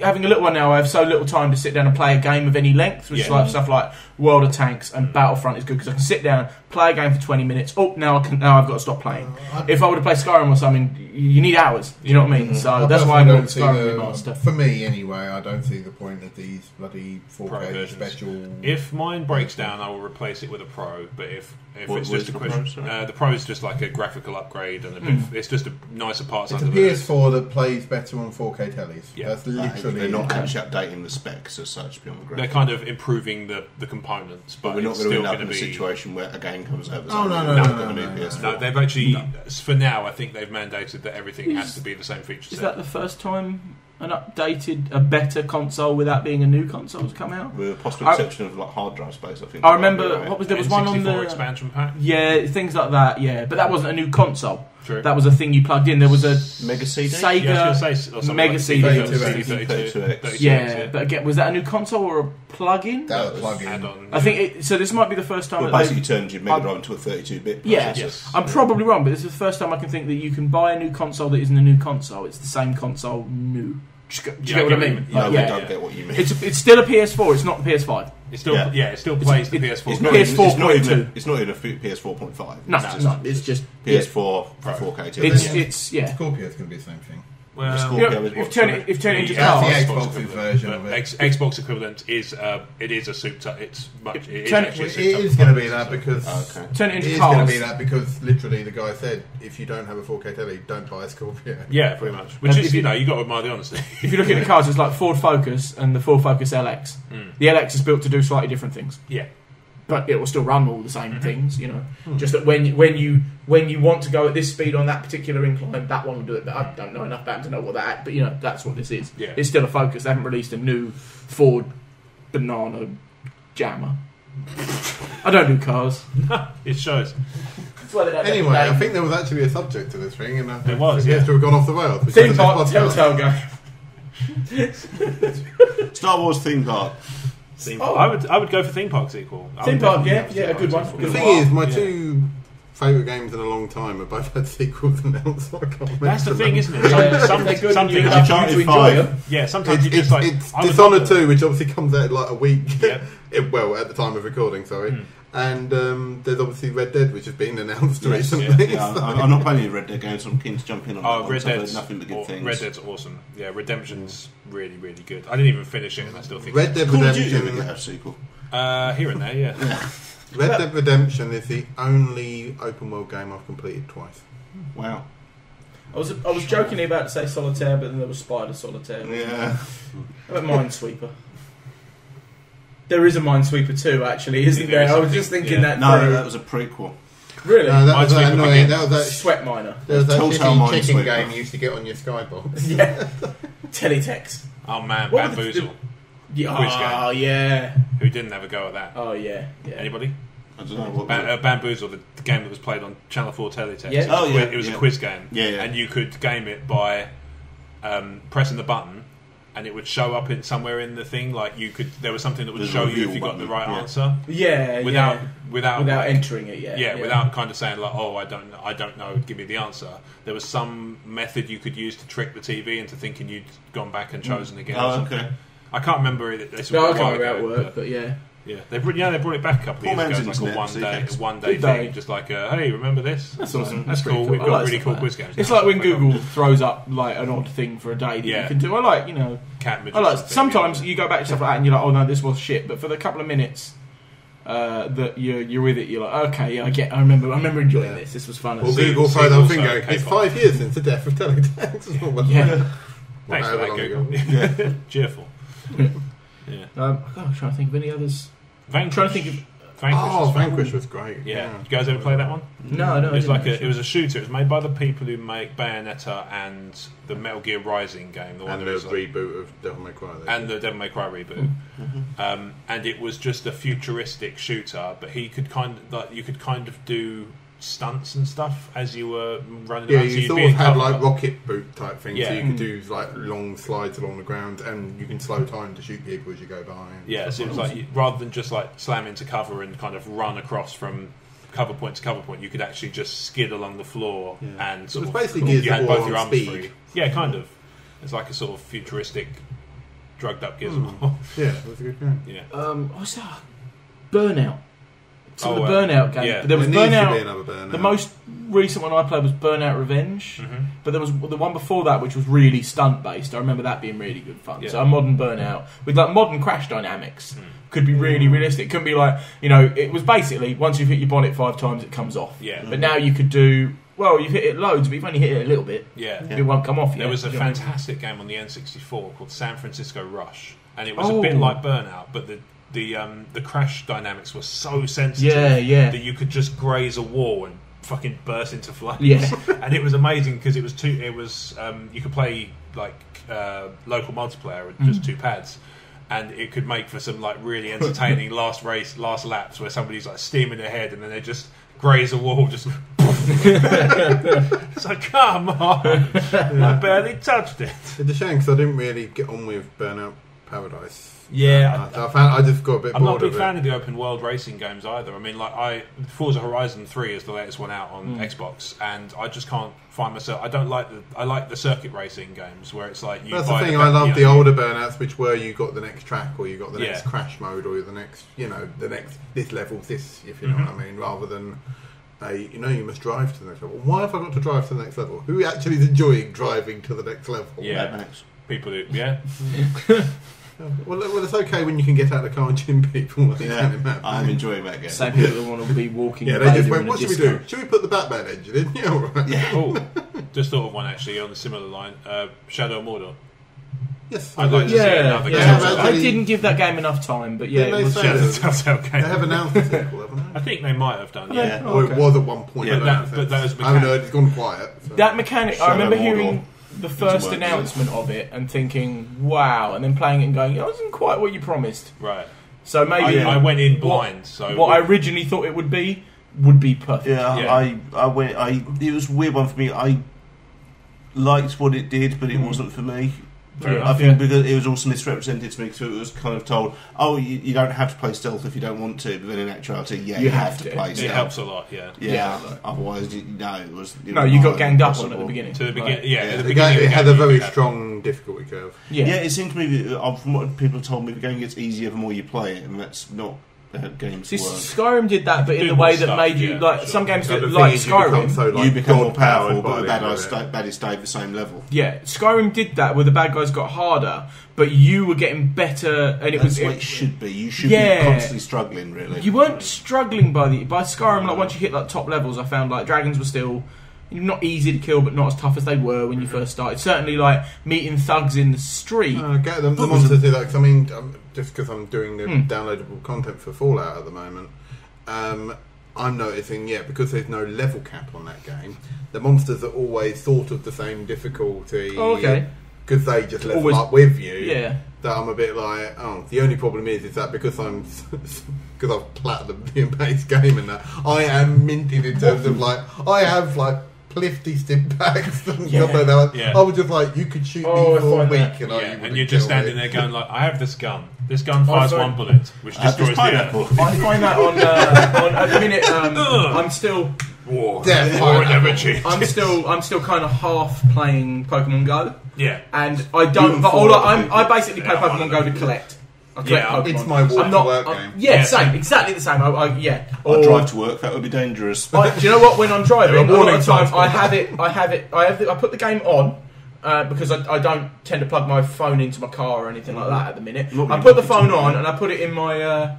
having a little one now. I have so little time to sit down and play a game of any length, which is Yeah. like stuff like World of Tanks and Battlefront is good because I can sit down, play a game for 20 minutes. Oh, now I've got to stop playing. If I were to play Skyrim or something, you need hours. You know what I mean? So that's why I personally got the Skyrim remaster. For me, anyway, I don't see the point of these bloody 4K Pro versions. special. If mine breaks down, I will replace it with a Pro. But if What it's was just a the Pro, question, sorry? the Pro is just like a graphical upgrade and a bit. It's just a nicer parts It's a under the hood. PS4 that plays better on 4K tellies. Yeah. That's literally. They're not it. actually updating the specs as such beyond the They're graphics. kind of improving the components, but We're not it's going to still end up going in to a be. situation where a game comes out. Oh, no, No, they've actually, for now, I think they've mandated that everything has to be the same feature Is set. that the first time a better console without being a new console has come out? With a possible exception of like hard drive space, I think. I remember there was one on the expansion pack. Yeah, things like that. Yeah, but that wasn't a new console. True. That was a thing you plugged in. There was a Mega CD? Sega Mega like CD. 32X. Yeah, but again, was that a new console or a plug-in? That was plug-in. Add-on. I think so. This might be the first time. Well, basically turned your Mega Drive into a 32-bit. Yeah, Yes. I'm probably wrong, but this is the first time I can think that you can buy a new console that isn't a new console. It's the same console, new. Do you get what I mean? No, Like, I don't get what you mean. It's still a PS4. It's not the PS5. It still it still plays the PS4. it's not PS4.2. It's not even a PS4.5. No, it's just PS4 for 4K. It's yeah. Scorpio's going to be the same thing. Well, Scorpio is if what, turn it into That's cars, the Xbox's version of it. Xbox equivalent is it is a souped up. It's much. It is Turn- actually a It souped up is going to be console. that because Okay. turn it it into is going to cars. be that because literally the guy said if you don't have a 4K telly, don't buy a Scorpio. Yeah, pretty much. Which And is if you- you got to admire the honesty. If you look at the cars, it's like Ford Focus and the Ford Focus LX. The LX is built to do slightly different things, Yeah. but it will still run all the same things. You know, just that when you want to go at this speed on that particular incline, that one will do it. But I don't know enough about it to know what that. But you know, that's what this is. Yeah. It's still a Focus. They haven't released a new Ford Banana Jammer. I don't do cars. It shows. That's why they don't Anyway, make I think there was actually a subject to this thing, and There was, it yeah. seems to have gone off the rails. which theme is park this podcast. Telltale game. Star Wars theme park. I would go for theme park sequel. I Theme would park, definitely yeah, go for yeah, theme a good park one. sequel. The thing is, my two favourite games in a long time have both had sequels announced. So I can't That's the mention thing, them. isn't it? Yeah, Some they're good some and you things have you to can't. enjoy five. them. Yeah, sometimes you It's, just like. it's I would Dishonored love it. 2, which obviously comes out in like a week. Yeah. Well, at the time of recording, sorry. And there's obviously Red Dead, which has been announced Yes, recently. Yeah, I'm not playing any Red Dead games, so I'm keen to jump in on that Oh, one, Red so I've heard Dead's nothing but good things. Red Dead's awesome. Yeah, Redemption's really, really good. I didn't even finish it, and I still think Red Dead Call of Duty Redemption. would get a sequel. here and there, yeah. Red Dead Redemption is the only open world game I've completed twice. Wow. I was jokingly about to say Solitaire, but then there was Spider Solitaire. Yeah. How about Minesweeper? There is a Minesweeper 2, actually, isn't There there? is I was something, just thinking yeah. that No, through. that was a prequel. Really? No, that was that Minesweeper annoying. Begins. That was that. Sweat Miner. There was that Telltale shitty chicken Minesweeper. game you used to get on your skybox. Yeah. Teletext. Oh man, What were the- Bamboozle. Yeah. Quiz Oh, yeah. Who didn't have a go at that? Oh, yeah. Yeah. Anybody? I don't know what. Bamboozle, the game that was played on Channel 4 Teletext. Yeah. Oh, yeah, It was yeah. a quiz game. Yeah. And you could game it by pressing the button, and it would show up in somewhere in the thing. Like there was something that would There's a show you if reveal you got the button, right yeah. answer Yeah, without like, entering it, yeah. without kind of saying like, oh, I don't know, give me the answer. There was some method you could use to trick the TV into thinking you'd gone back and chosen again. or Oh, something. okay. I can't remember it. This was No, a I can't while remember how it ago, worked, but yeah. yeah, they brought it back a couple Poor of years man's ago. It's like internet, see, a one day Good day. thing, just like hey, remember this? That's awesome. That's pretty cool. We've I got like really stuff cool like quiz that. games. It's now, like when stuff Google that. throws up like an odd thing for a day that Yeah. you can do. I like, you know, Cat I like magician sometimes thing, you go back to stuff like that and you're like, oh no, this was shit. But for the couple of minutes that you're with it, you're like, okay, yeah, I remember enjoying this. This was fun. Or See- Google see throw that also thing going, it's K-pop. 5 years since the death of Teletext. Yeah. Thanks for However that, long Google. ago. Cheerful. Yeah. I'm trying to think of any others. Vanquish. Trying to think of was fun. Vanquish was great. Yeah. Did you guys ever play that one? no. It was I like didn't it was a shooter. It was made by the people who make Bayonetta and the Metal Gear Rising game, the one And that the was like, reboot of Devil May Cry. and the Devil May Cry reboot. And it was just a futuristic shooter, but you could kind of do stunts and stuff as you were running Yeah, around. So you you'd sort be of in had cover. like rocket boot type things, so Yeah. you could do like long slides along the ground, and you can slow time to shoot people as you go by. And Yeah, so stuff it was like like rather than just like slam into cover and kind of run across from cover point to cover point, you could actually just skid along the floor Yeah. and It sort was of basically Gears you of had War both your on arms speed. free. Yeah, kind of. It's like a sort of futuristic, drugged up Gears of War. Yeah, it was a good game. Yeah. What's that? Burnout. Some of the well, Burnout games. yeah. There was There needs to be Burnout. another Burnout. The most recent one I played was Burnout Revenge, Mhm. but there was the one before that which was really stunt based. I remember that being really good fun. Yeah. So a modern Burnout with like modern crash dynamics could be really realistic. It couldn't be like, you know, it was basically once you've hit your bonnet 5 times it comes off. Yeah. But now you could do, well, you've hit it loads, but you've only hit it a little bit. Yeah. It won't come off yet. There was a Do you know what I mean? fantastic game on the N64 called San Francisco Rush, and it was Oh. a bit like Burnout, but the crash dynamics were so sensitive Yeah. that you could just graze a wall and fucking burst into flames. Yeah. And it was amazing because it was you could play like local multiplayer with just 2 pads. And it could make for some like really entertaining last laps where somebody's like steaming ahead and then they just graze a wall, just it's like, come on, I barely touched it. It's a shame because I didn't really get on with Burnout Paradise. Yeah, I just got a bit I'm bored not a big of fan it. of the open world racing games either. I mean, like Forza Horizon 3 is the latest one out on Xbox, and I just can't find myself. I like the circuit racing games where it's like you. That's the buy thing. the- I love you the know, older Burnouts, which were you got the next track, or you got the next Yeah. crash mode, or the next, the next this level, this, if you know what I mean, rather than you must drive to the next level. Why have I got to drive to the next level? Who actually is enjoying driving to the next level? Yeah. Mad Max. People do, yeah. Well, it's okay when you can get out of the car and gym people. Like Yeah, in that I'm enjoying that game. Same people that want to be walking. Yeah, in they just Vader went, in a what should we disco. do? Should we put the Batman engine in? Yeah, all right. Yeah. Oh, just thought of one actually on a similar line. Shadow of Mordor. Yes, I'd like to see another yeah. game. Yeah, I didn't give that game enough time, but yeah, Didn't it was they say Shadow of that? the Telltale They game. have announced a sequel, haven't they? I think they might have done. Yeah. Oh, Or okay. it was at one point. Yeah, I don't that- know if but it's- that was I haven't mechanic- heard. It's gone quiet. So. that mechanic. Shadow I remember Mordor. hearing the first work, announcement of it and thinking, "Wow!" and then playing it and going, "It wasn't quite what you promised." Right. So maybe I went in blind. So what I originally thought it would be perfect. Yeah, Yeah. I went. It was a weird one for me. I liked what it did, but it wasn't for me. Fair I enough, think yeah. because it was also misrepresented to me, so it was kind of told, "Oh, you don't have to play stealth if you don't want to," but then in actuality, yeah, you have to play it stealth. helps a lot. Yeah. Yeah, Yeah. Otherwise, no, it was. No, you got ganged up on at the beginning. To the beginning. Right. Yeah. Yeah, At the the beginning. game, of it the had game, a you very could have- strong difficulty curve. Yeah. Yeah, it seemed to me, from what people told me, the game gets easier the more you play it, and that's not how games See, work. Skyrim did that, but in Do the more way that stuff, made you yeah, like sure. some games So that the thing like is you become Skyrim. so, like, You become more God powerful, by but the the end of it. baddies stay the same level. Yeah, Skyrim did that where the bad guys got harder, but you were getting better, and it That's was what it should be. You should Yeah. be constantly struggling, really. you weren't struggling by Skyrim. Like once you hit like top levels, I found like dragons were still not easy to kill, but not as tough as they were when you first started. Certainly, like meeting thugs in the street. Get them. The monsters do that. 'Cause I mean, just because I'm doing the downloadable content for Fallout at the moment, I'm noticing, because there's no level cap on that game, the monsters are always sort of the same difficulty. Oh, okay. Because they just level Always- up with you. Yeah. That I'm a bit like, the only problem is that because because I've platinumed the base game and that, I am minted in terms of like, I have like plifty stim packs and Yeah. stuff like that. Yeah. I was just like, you could shoot Oh, me I for a find week that- and, Yeah, you and wouldn't you're just kill standing me. there going like, I have this gun. This gun fires sorry. one bullet, which I have destroys this the pineapple. earth. I find that on at the minute. I'm still War. Death. War never changes. I'm still kind of half playing Pokemon Go, Yeah. and I don't. You But and all I basically play Yeah, I'm one Pokemon of Go to them. collect. I collect Yeah, Pokemon. it's my walk I'm to work game. Yeah, Yeah, same, same. exactly the same. I Or- drive to work. That would be dangerous. do you know what? When I'm driving, There are a lot warning of the time signs. I put the game on because I don't tend to plug my phone into my car or anything like that at the minute. Not really I put the talking to phone me. on and I put it in my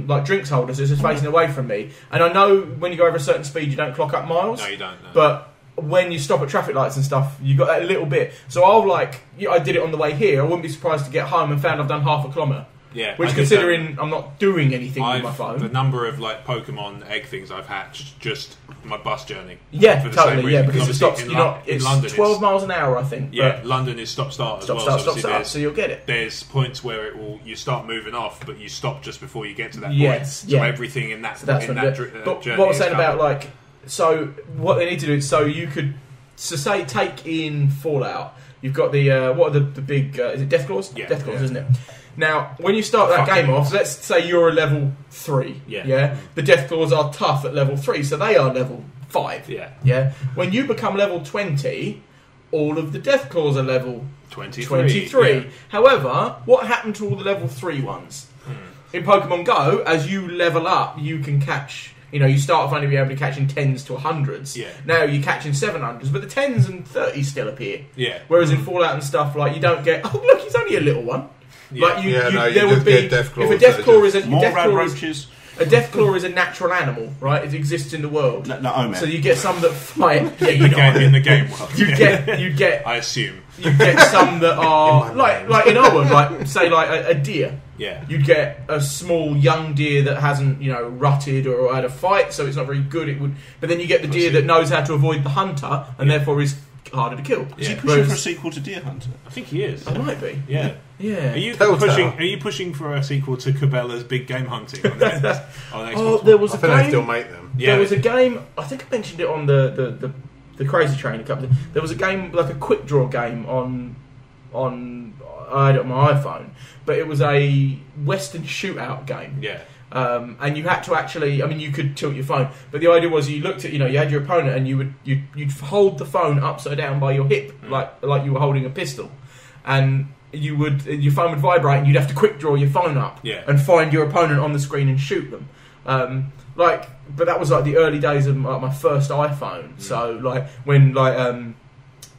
like drinks holder, so it's just facing away from me. And I know when you go over a certain speed, you don't clock up miles. No, you don't. No. But when you stop at traffic lights and stuff, you got that little bit. So I did it on the way here. I wouldn't be surprised to get home and found I've done half a kilometre. yeah, Which, I did considering I'm not doing anything with my the phone. number of like Pokemon egg things I've hatched just my bus journey. Yeah, for the same totally. Yeah, reason. because it stops. In You're not. in It's London, 12 miles an hour, I think. Yeah, but London is stop start as stop, well. start, so stop, obviously start. So you'll get it. there's points where you start moving off, but you stop just before you get to that Yes, point. So yeah. everything in that So that's in when that but journey what I was is saying about covered. like, so what they need to do is so you could say take in Fallout. You've got the what are the big is it Deathclaws? Yeah. Deathclaws, Yeah. isn't it? Now, when you start that Fucking game off, let's say you're a level 3. Yeah. The Deathclaws are tough at level 3, so they are level 5. Yeah. Yeah. When you become level 20, all of the Deathclaws are level 23. Yeah. However, what happened to all the level 3 ones? In Pokemon Go, as you level up, you can catch... you start off only being able to catch in 10s to 100s. Yeah. Now you catch in 700s, but the 10s and 30s still appear. Yeah. Whereas in Fallout and stuff, like, you don't get... Oh, look, he's only a little one. Yeah. Like, you there would just be... get Deathclaws If a that are Deathclaw is a... More rad Deathclaw is, roaches. a Deathclaw is a natural animal, right? It exists in the world. No, Omer. So you get some that fight... Yeah, In you the game, in the game world. you get I assume. you get some that are In my mind. like in our world, like say like a deer. Yeah. You'd get a small young deer that hasn't, rutted or had a fight, so it's not very good. But then you get the deer that knows how to avoid the hunter, and therefore is harder to kill. Is he pushing for a sequel to Deer Hunter? I think he is. It might be. Yeah. Yeah. Are you pushing for a sequel to Cabela's Big Game Hunting on Xbox? There was I a think game. they still make them. Yeah. There was a game. I think I mentioned it on the Crazy Train a couple. There was a game like a quick draw game on I had it on my iPhone, but it was a Western shootout game. Yeah. And you had to actually, you could tilt your phone, but the idea was you looked at, you had your opponent, and you'd hold the phone upside down by your hip, like you were holding a pistol, and your phone would vibrate, and you'd have to quick draw your phone up and find your opponent on the screen and shoot them. But that was like the early days of my first iPhone. So when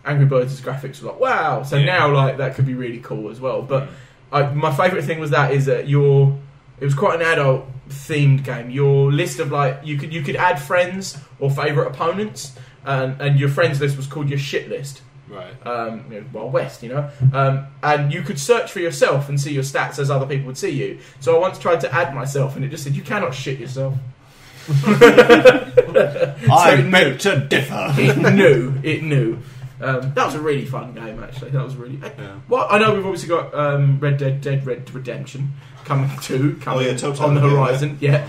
Angry Birds' graphics were like wow. So now that could be really cool as well. But my favourite thing was that it was quite an adult themed game. Your list of you could add friends or favourite opponents, and your friends list was called your shit list. Right. Wild West, and you could search for yourself and see your stats as other people would see you. So I once tried to add myself, and it just said you cannot shit yourself. I beg to differ. It knew. That was a really fun game, actually. That was really. Well, I know we've obviously got Red Dead Redemption coming on the horizon. Yeah,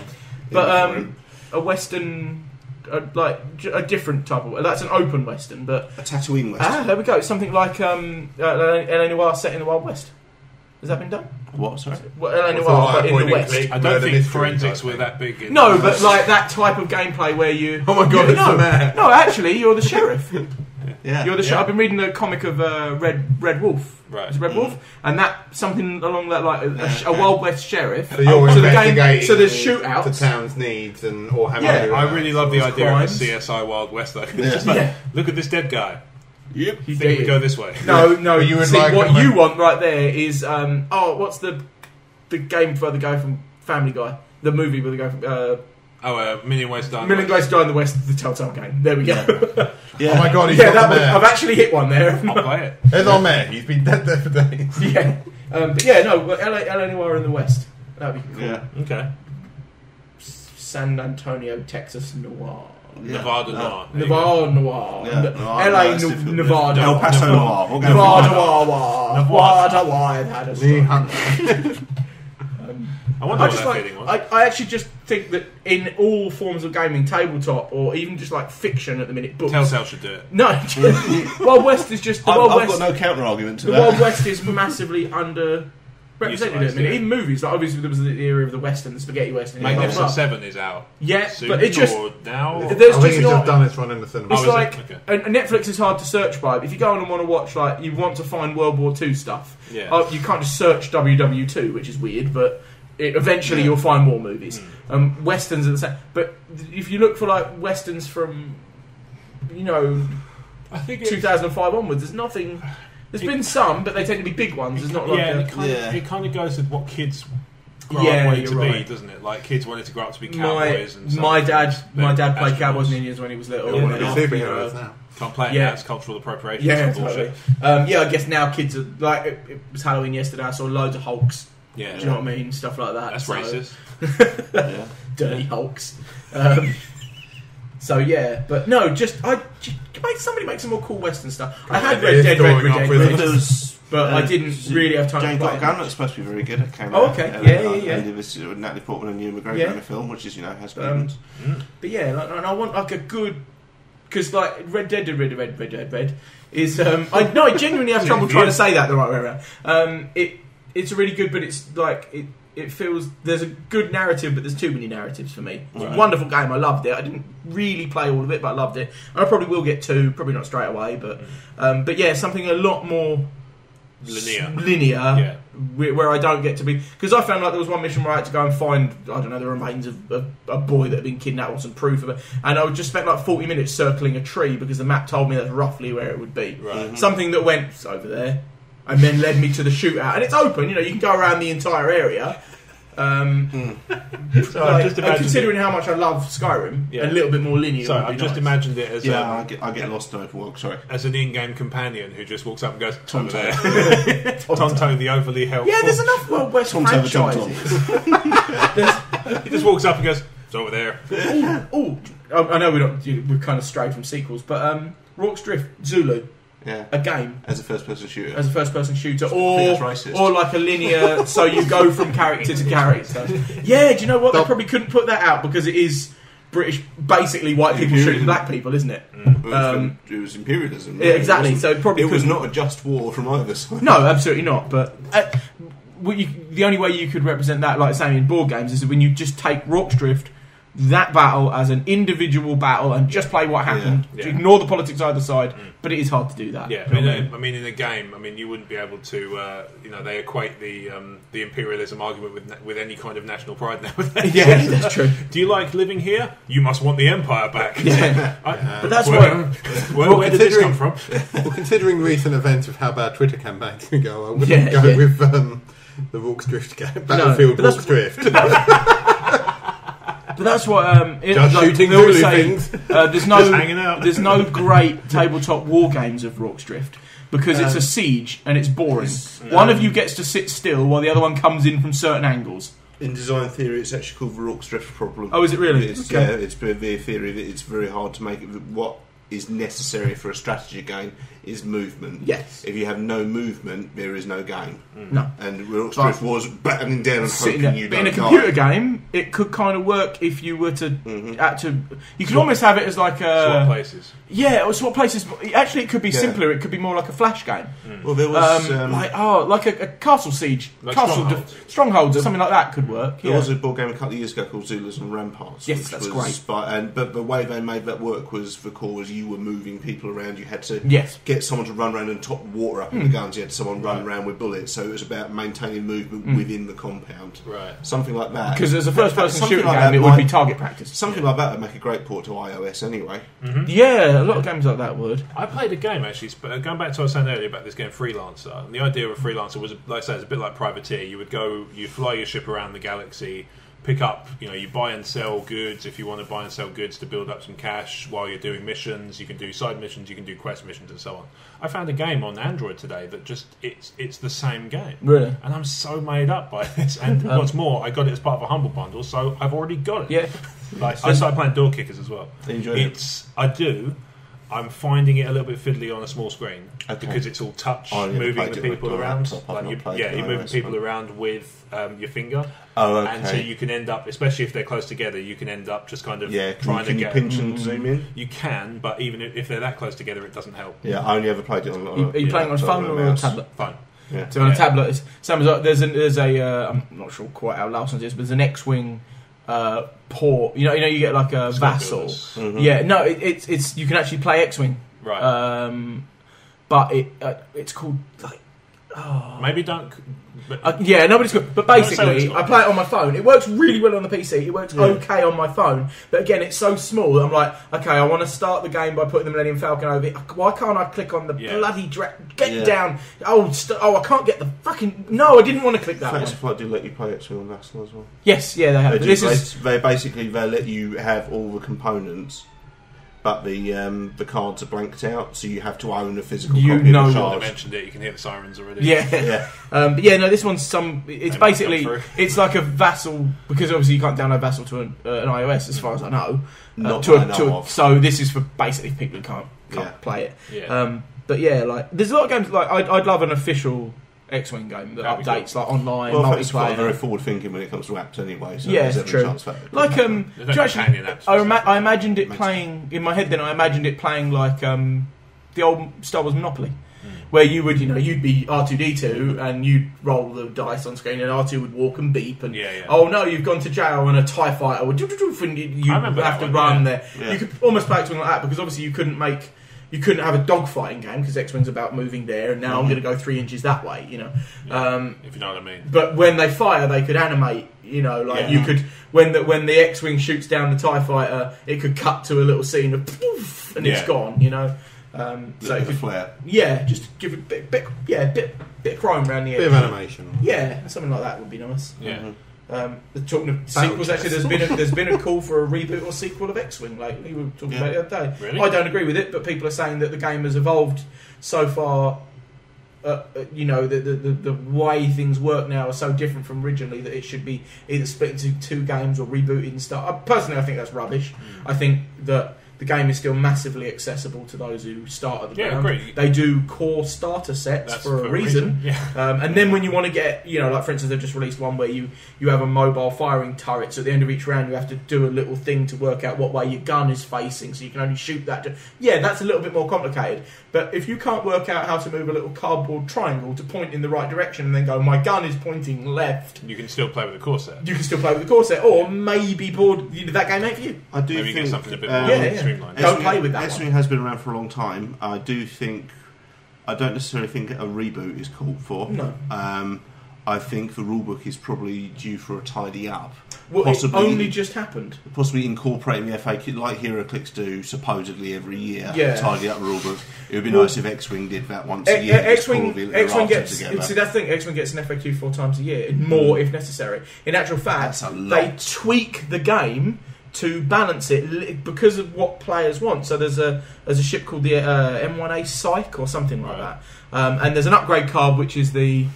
but a Western. A different type of... That's an open Western, but... A Tatooine Western. There we go. It's something like L.A. Noire set in the Wild West. Has that been done? What, sorry? L.A. Noire, but in the West. I don't think forensics were that big. No, but that type of gameplay where you... Oh my god, it's the man. No, actually, you're the sheriff. Yeah. You're the sheriff. I've been reading the comic of Red Wolf. Right. It's Red Wolf, and that something along that a Wild West sheriff. So you're investigating so there's shootouts. the town's needs or having I really love the idea crimes. of a CSI Wild West though. It's Yeah. just look at this dead guy. Yep. You think we go this way? No. You would see, like what him you want right there is what's the game for the guy from Family Guy? The movie with the guy from Million Ways to Die. Million Ways to Die in the West, the Telltale game. There we go. Yeah. Oh my god, he's I've actually hit one there. I'll play it. There's Omer. He's been dead there for days. Yeah. But yeah, no, LA Noire in the West. That'd be cool. Yeah. Okay. San Antonio, Texas Noir. Yeah. Nevada Noir. Nevada Noir. Yeah. LA Nevada. El Paso Noir. We'll go Nevada for Noir. Nevada Noir. I wonder what that feeling was. I actually just think that in all forms of gaming, tabletop or even just like fiction at the minute, books. Telltale should do it. No, Wild West is just I've got no counter argument to the that. Wild West is massively underrepresented at the minute. Even movies, like obviously there was the era of the Western, the spaghetti Western. Magnificent Seven is out. Yeah, soon, but it just or now. I think it's just done its run in the cinema. It's like Okay. and Netflix is hard to search by. But if you go on and want to watch, you want to find World War II stuff. Yeah. You can't just search WW2, which is weird, but. Eventually, you'll find more movies. Westerns are the same, but if you look for westerns from, I think 2005 onwards, there's nothing. There's been some, but they tend to be big ones. There's not it kind of goes with what kids grow Yeah, up wanting you're to right. be, doesn't it? Like kids wanted to grow up to be cowboys and stuff. My dad played astronauts. Cowboys and Indians when he was little. Yeah, and They're after, superheroes now. Can't play it Yeah. now, it's cultural appropriation. Yeah, Some bullshit. totally. I guess now kids are it was Halloween yesterday. I saw loads of Hulks. Yeah. Do you know what I mean? Stuff like that. That's racist. Yeah. Dirty Hulks. So yeah, but no, somebody make some more cool Western stuff. I had Red Dead Redemption, but I didn't really have time Jane to Got play a it. Gun. That's supposed to be very good. It came Oh, out. okay. Yeah. And it was Natalie Portman and Ewan McGregor Yeah. in a film, which is has moments. But yeah, and I want a good because Red Dead is I genuinely have trouble trying to say that the right way around. It's really good, but it's it feels there's a good narrative, but there's too many narratives for me. It's a wonderful game. I loved it. I didn't really play all of it, but I loved it. And I probably will get two, probably not straight away, but yeah, something a lot more linear. Where I don't get to be because I found there was one mission where I had to go and find the remains of a boy that had been kidnapped or some proof of it, and I would just spent 40 minutes circling a tree because the map told me that's roughly where it would be. Right. Something that went over there and then led me to the shootout, and it's open. You can go around the entire area. Considering how much I love Skyrim, a little bit more linear. So I've just imagined it as I get lost in open world. Sorry, as an in-game companion who just walks up and goes Tonto there. Tonto the overly helpful. Yeah, there's enough Wild West franchises. He just walks up and goes, "It's over there." I know we're kind of strayed from sequels, but Rorke's Drift Zulu. Yeah. A game as a first-person shooter, or like a linear, so you go from character to character. Yeah, do you know what? They probably couldn't put that out because it is British, basically white people shooting black people, isn't it? It was imperialism. Yeah, exactly. So it was not a just war from either side. No, absolutely not. But the only way you could represent that, like saying in board games, is when you just take Rorke's Drift, that battle as an individual battle, and just play what happened. Ignore the politics either side, but it is hard to do that. Yeah, I mean, in a game, you wouldn't be able to. They equate the imperialism argument with any kind of national pride nowadays. Yeah, that's true. Do you like living here? You must want the empire back. Yeah, but that's where did this come from? Well, considering recent events of how bad Twitter campaigns can go, I wouldn't go with the Rorke's Drift game. Battlefield Rorke's Drift. But that's what shooting things. There's no great tabletop war games of Rorke's Drift because it's a siege and it's boring. One of you gets to sit still while the other one comes in from certain angles. In design theory, it's actually called the Rorke's Drift problem. Oh, is it really? It's a theory that it's very hard to make it. What is necessary for a strategy game is movement. Yes. If you have no movement, there is no game. No. And Rorke's Drift was battling down and hoping you don't in a computer game, it could kind of work if you were to... you could almost have it as like a... Swap places. Yeah, or swap places. Actually, it could be simpler. It could be more like a Flash game. Well, there was... like a castle siege. Like Strongholds or something like that could work. There was a board game a couple of years ago called Zulus and Ramparts. Yes, that's great. But the way they made that work was the core was you were moving people around. You had to get someone to run around and top water up in the guns. You had someone run around with bullets. So it was about maintaining movement within the compound. Right. Something like that. Because as a first-person shooter game, it would be target practice. Something like that would make a great port to iOS anyway. Yeah, a lot of games like that would. I played a game actually, going back to what I was saying earlier about this game Freelancer. And the idea of Freelancer was, like I say, it's a bit like Privateer. You fly your ship around the galaxy, pick up, you buy and sell goods if you want to buy and sell goods to build up some cash while you're doing missions. You can do side missions, you can do quest missions and so on. I found a game on Android today that just it's the same game. Really? And I'm so made up by this. And what's more, I got it as part of a Humble Bundle, so I've already got it. Yeah. I started playing Door Kickers as well. Enjoy it. I do. I'm finding it a little bit fiddly on a small screen because it's all touch, moving the people around. You're moving people around with your finger. Oh, okay. And so you can end up, especially if they're close together, you can end up just kind of trying to get... pinch and zoom in? You can, but even if they're that close together, it doesn't help. Yeah, I only ever played it on... Are you playing on a phone or a tablet? Phone. Yeah. So on a tablet, it's same as there's a I'm not sure quite how Larson is, but there's an X-wing port. You get like a vassal. Mm-hmm. Yeah, no, it's you can actually play X-wing. Right. But it's called like. Maybe don't. Nobody's good. But basically, I play it on my phone. It works really well on the PC. It works okay on my phone. But again, it's so small that I'm like, okay, I want to start the game by putting the Millennium Falcon over it. Why can't I click on the bloody get down? I can't get the fucking... No, I didn't want to click that Fantasy Flight do let you play X-Wing on Vassal as well. Yes, they have. They let you have all the components, but the cards are blanked out, so you have to own a physical copy of the charge. They mentioned it. You can hear the sirens already. Yeah. But this one's it's basically it's like a Vassal, because obviously you can't download Vassal to an iOS as far as I know. So this is for basically people who can't play it. Yeah. But there's a lot of games I'd love an official X-wing game that updates like online multiplayer. Very forward thinking when it comes to apps anyway. So it's true. I imagined it playing in my head. Then I imagined it playing like the old Star Wars Monopoly, where you would you'd be R2D2 and you'd roll the dice on screen and R2 would walk and beep and oh no, you've gone to jail, and a TIE fighter would and you have to run there. Yeah. You could almost play something like that, because obviously you couldn't have a dogfighting game because X-Wing's about moving there, and now I'm going to go 3 inches that way, if you know what I mean. But when they fire, they could animate, you could when the X-Wing shoots down the TIE fighter, it could cut to a little scene of poof, and it's gone, So it could flare. Yeah, just give it a bit of chrome around the edge. Bit of animation. Yeah, something like that would be nice. Yeah. Talking of sequels, actually, there's been a call for a reboot or sequel of X-Wing lately. We were talking about it the other day. Really? I don't agree with it, but people are saying that the game has evolved so far. The way things work now are so different from originally that it should be either split into 2 games or rebooted and stuff. Personally, I think that's rubbish. I think that the game is still massively accessible to those who start at the ground. Agreed. They do core starter sets for a reason. Yeah. And then when you want to get, like for instance, they've just released one where you have a mobile firing turret. So at the end of each round, you have to do a little thing to work out what way your gun is facing. So you can only shoot that. That's a little bit more complicated. But if you can't work out how to move a little cardboard triangle to point in the right direction and then go, my gun is pointing left. You can still play with the core set. You can still play with the core set. Or maybe bored. That game ain't for you. I do maybe think get something a bit more streamlined. Don't play with that. X-Wing has been around for a long time. I don't necessarily think a reboot is called for. No. I think the rulebook is probably due for a tidy up. Well, possibly, it only just happened. Possibly incorporating the FAQ like HeroClix do supposedly every year. Yeah. Tidy up the rulebook. It would be nice if X-Wing did that once a year. X-Wing gets. See, that's the thing. X-Wing gets an FAQ 4 times a year, more if necessary. In actual fact, they tweak the game to balance it because of what players want. So there's a ship called the M1A Psyche or something like that, and there's an upgrade card which is the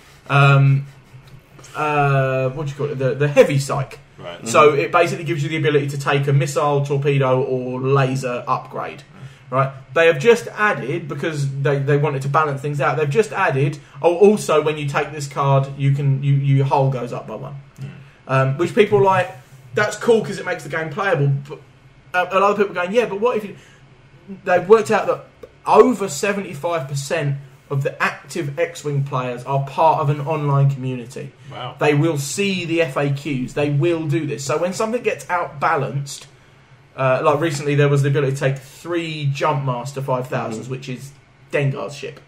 what do you call it? The heavy Psyche. Right. So it basically gives you the ability to take a missile, torpedo, or laser upgrade. Right? They have just added, because they wanted to balance things out. They've just added. Oh, also when you take this card, your hull goes up by 1, which people are like. That's cool because it makes the game playable. But a lot of people are going, yeah, but what if they've worked out that over 75% of the active X-Wing players are part of an online community. Wow. They will see the FAQs. They will do this. So when something gets outbalanced, like recently there was the ability to take 3 Jumpmaster 5000s, which is Dengar's ship.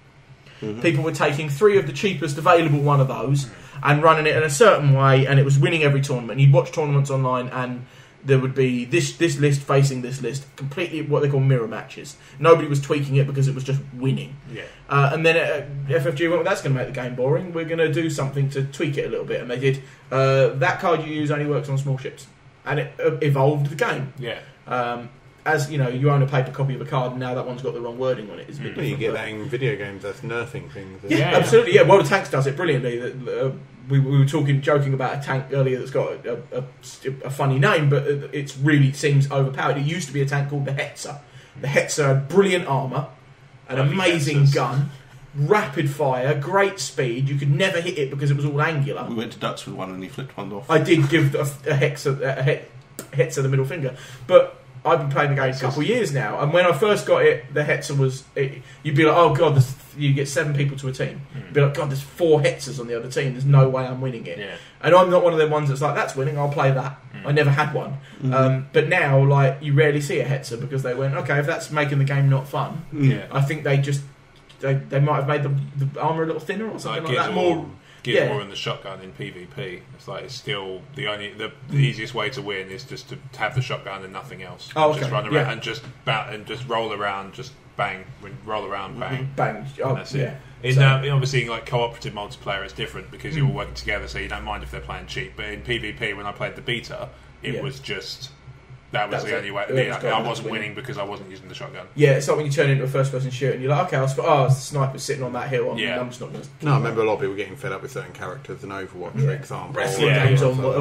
People were taking 3 of the cheapest available one of those and running it in a certain way, and it was winning every tournament. You'd watch tournaments online, and there would be this list facing this list, completely what they call mirror matches. Nobody was tweaking it because it was just winning. Yeah. And then FFG went, well, that's going to make the game boring. We're going to do something to tweak it a little bit, and they did. That card you use only works on small ships, and it evolved the game. Yeah. As you know, you own a paper copy of a card, and now that one's got the wrong wording on it. It's a bit you get that in video games. That's nerfing things. Yeah, absolutely. Yeah, World of Tanks does it brilliantly. We were joking about a tank earlier that's got a funny name, but it really seems overpowered. It used to be a tank called the Hetzer. The Hetzer had brilliant armour, an amazing gun, rapid fire, great speed. You could never hit it because it was all angular. We went to Dutch with one and he flipped one off. I did give a Hetzer the middle finger, but I've been playing the game a couple of years now, and when I first got it, the Hetzer was... you'd be like, oh god, you get 7 people to a team. You'd be like, god, there's 4 Hetzers on the other team, there's no way I'm winning it. Yeah. And I'm not one of them ones that's like, that's winning, I'll play that. I never had one. But now, like, you rarely see a Hetzer because they went, okay, if that's making the game not fun, I think they just... They might have made the armour a little thinner or something like that. More in the shotgun in PvP. It's still the easiest way to win is just to have the shotgun and nothing else. Just run around and just roll around, just bang, roll around, bang, bang. And that's it. Obviously, in like cooperative multiplayer, it's different because you're all working together, so you don't mind if they're playing cheap. But in PvP, when I played the beta, it was just. That was the only way. I wasn't winning because I wasn't using the shotgun. Yeah, it's like when you turn into a first-person shooter and you're like, okay, the sniper's sitting on that hill. I'm just not going to... No, I remember a lot of people getting fed up with certain characters in Overwatch, for example.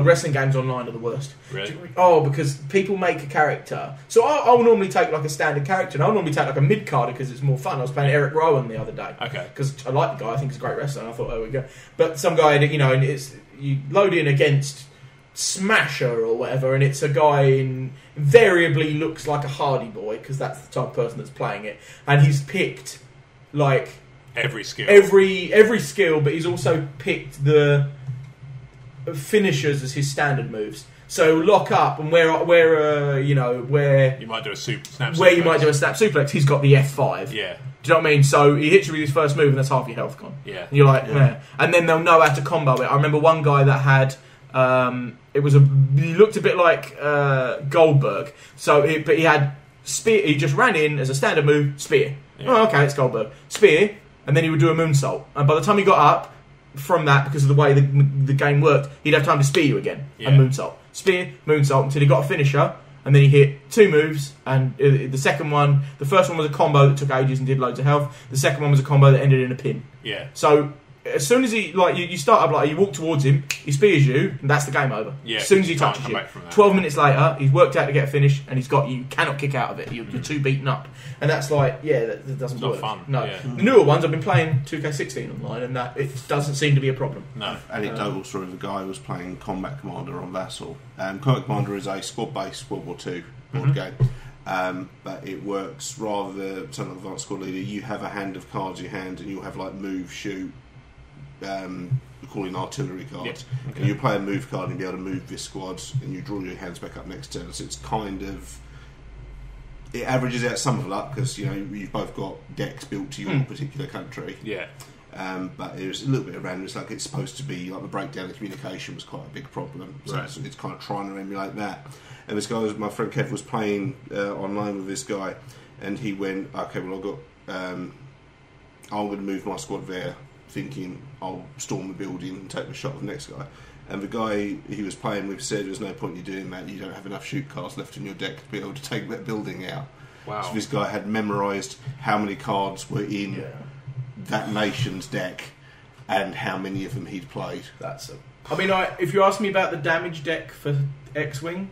Wrestling games online are the worst. Really? Because people make a character. So I'll normally take like a standard character, and I'll normally take like a mid-carder because it's more fun. I was playing Eric Rowan the other day. Okay. Because I like the guy, I think he's a great wrestler, and I thought, there we go. But some guy, and you load in against Smasher or whatever, and it's a guy invariably looks like a Hardy Boy because that's the type of person that's playing it, and he's picked like every skill, every skill, but he's also picked the finishers as his standard moves. So lock up and where you might do a snap where you might do a snap suplex, he's got the F5. Yeah. Do you know what I mean? So he hits you with his first move, and that's half your health gone. Yeah. And you're like, yeah. And then they'll know how to combo it. I remember one guy that had. He looked a bit like Goldberg. But he had spear. He just ran in as a standard move, spear. Yeah. Oh, okay, it's Goldberg. Spear, and then he would do a moonsault. And by the time he got up, from that, because of the way the game worked, he'd have time to spear you again and moonsault. Spear, moonsault until he got a finisher, and then he hit 2 moves, and the first one was a combo that took ages and did loads of health. The second one was a combo that ended in a pin. Yeah. So as soon as he you start up, you walk towards him, he spears you, and that's the game over. Yeah, as soon as he touches you, 12 minutes later, he's worked out to get a finish, and he's got you. Cannot kick out of it. You're too beaten up, and that's that doesn't work. Not fun. No, yeah. The newer ones I've been playing 2K16 online, and that it doesn't seem to be a problem. No. Anecdotal story of a guy who was playing Combat Commander on Vassal. Combat Commander is a squad-based World War II board game. But it works rather than something like Advanced Squad Leader. You have a hand of cards in your hand, and you'll have like move, shoot, we call it artillery cards. Yep. Okay. And you play a move card and be able to move this squad, and you draw your hands back up next turn. So it's kind of, it averages out some of luck because you've both got decks built to your particular country. Yeah. But it was a little bit of random. It's like it's supposed to be like the breakdown of communication was quite a big problem. So right. it's kind of trying to emulate that. And this guy, my friend Kev, was playing online with this guy, and he went, okay, well I'm going to move my squad there, thinking I'll storm the building and take the shot of the next guy. And the guy he was playing with said, there's no point in you doing that, you don't have enough shoot cards left in your deck to be able to take that building out. Wow. So this guy had memorised how many cards were in that nation's deck and how many of them he'd played. If you ask me about the damage deck for X-Wing,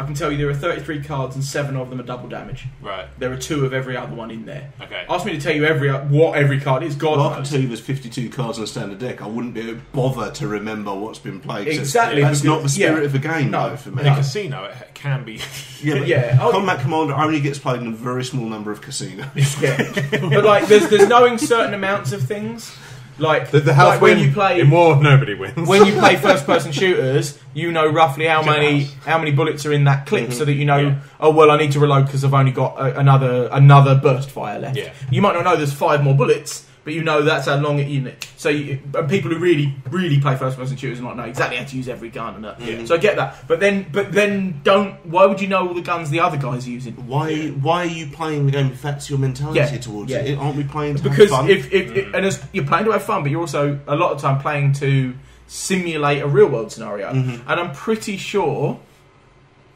I can tell you there are 33 cards and 7 of them are double damage. Right. There are 2 of every other one in there. Okay. Ask me to tell you what every card is. God Well, I can knows. tell you there's 52 cards in a standard deck. I wouldn't be able to bother to remember what's been played. Exactly. That's not the spirit yeah. of the game, No. though, for me. In a casino, it can be. Yeah. Combat Commander only gets played in a very small number of casinos. Yeah. But there's knowing certain amounts of things. Like Does the house like win? when you play In war, nobody wins. when you play first-person shooters, you know roughly how many bullets are in that clip, so that you know. Yeah. Oh well, I need to reload because I've only got another burst fire left. Yeah. You might not know there's 5 more bullets, but you know that's how long it unit. So and people who really play first-person shooters and not know exactly how to use every gun and that. Yeah. So I get that, but then don't. Why would you know all the guns the other guys are using? Why are you playing the game if that's your mentality towards it? Aren't we playing to Because have fun? and as you're playing to have fun, but you're also a lot of time playing to simulate a real world scenario. And I'm pretty sure.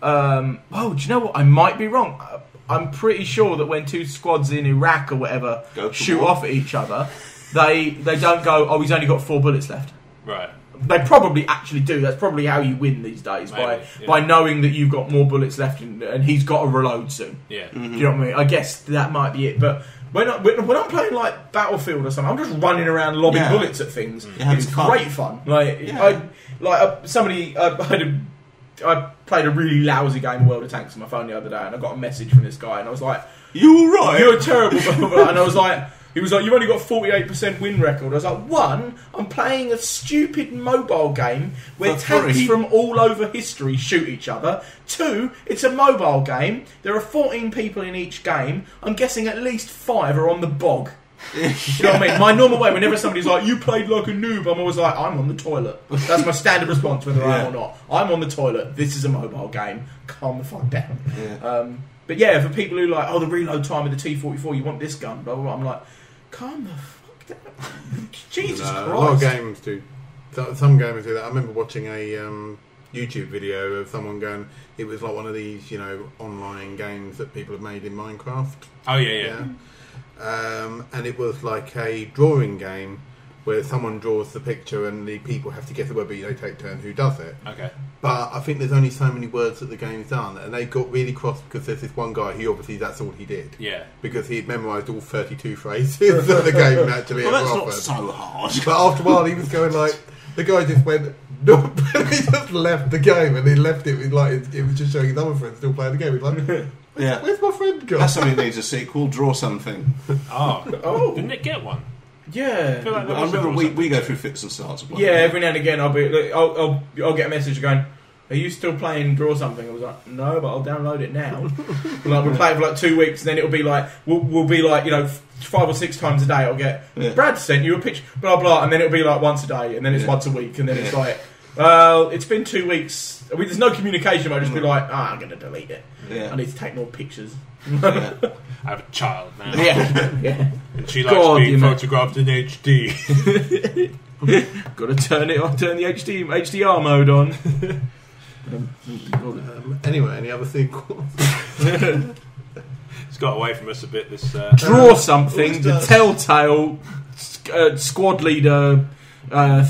Do you know what? I might be wrong. I'm pretty sure that when 2 squads in Iraq or whatever shoot off at each other, they don't go, oh, he's only got 4 bullets left. Right. They probably actually do. That's probably how you win these days, by knowing that you've got more bullets left and he's got to reload soon. Yeah. Do you know what I mean? I guess that might be it. But when I'm playing like Battlefield or something, I'm just running around lobbing bullets at things. It's great fun. I played a really lousy game of World of Tanks on my phone the other day, and I got a message from this guy, and I was like, "You alright? You're terrible." And I was like, he was like, "You've only got 48% win record." I was like, 1, I'm playing a stupid mobile game where tanks from all over history shoot each other. 2, it's a mobile game. There are 14 people in each game. I'm guessing at least 5 are on the bog. You know what I mean? My normal way, whenever somebody's like, "You played like a noob," I'm always like, "I'm on the toilet." That's my standard response, whether I am or not. I'm on the toilet. This is a mobile game. Calm the fuck down. Yeah. But yeah, for people who like, the reload time of the T-44, you want this gun, blah, blah, blah. I'm like, calm the fuck down. Jesus Christ. A lot of games do. Some gamers do that. I remember watching a YouTube video of someone going, it was like one of these, online games that people have made in Minecraft. Oh, yeah. And it was like a drawing game where someone draws the picture and the people have to guess the word, but they take turn who does it. Okay. But I think there's only so many words that the game's done, and they got really cross because there's this one guy, he obviously, that's all he did. Yeah. Because he'd memorised all 32 phrases that the game actually Well, that's ever not offered. so hard. But after a while he was going like, the guy just went, no, he just left the game, and he left it with like, it was just showing his other friends still playing the game. He's like, where's my friend gone? That's something that needs a sequel. Draw something. Oh. Didn't it get one? Yeah. I feel like I remember we go through fits and starts. Yeah, every now and again I'll get a message going, "Are you still playing Draw Something?" I was like, "No, but I'll download it now." Like we'll play it for like 2 weeks, and then it'll be like we'll be like 5 or 6 times a day. I'll get Brad sent you a picture, blah blah, and then it'll be like once a day, and then it's once a week, and then it's like, well, it's been 2 weeks. I mean, there's no communication. I'll just be like, I'm going to delete it. Yeah. I need to take more pictures. I have a child now. Yeah. And she likes being photographed in HD. Got to turn it on. Turn the HDR mode on. Anyway, any other sequels? It's got away from us a bit. This Draw something. The Telltale squad leader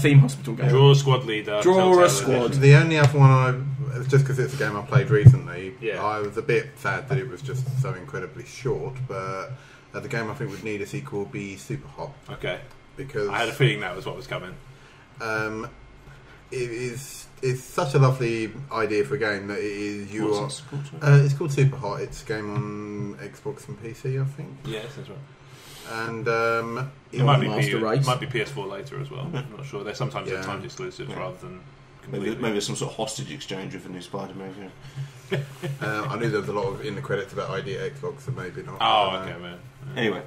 theme hospital game. Draw a squad leader. Draw Telltale a squad. edition. The only other one just because it's a game I played recently, Yeah. I was a bit sad that it was just so incredibly short, but the game I think would need a sequel would be Super Hot. Okay. Because I had a feeling that was what was coming. it's such a lovely idea for a game that it is What's it called? it's called Super Hot. It's a game on Xbox and PC, I think. Yes, that's right. And It might be Master Race. might be PS4 later as well. I'm not sure. They're sometimes Yeah. timed exclusives Yeah. rather than Maybe completely. there's some sort of hostage exchange with the new Spider-Man. Yeah. I knew there was a lot in the credits about ID at Xbox, so maybe not. Oh, okay, man. Anyway,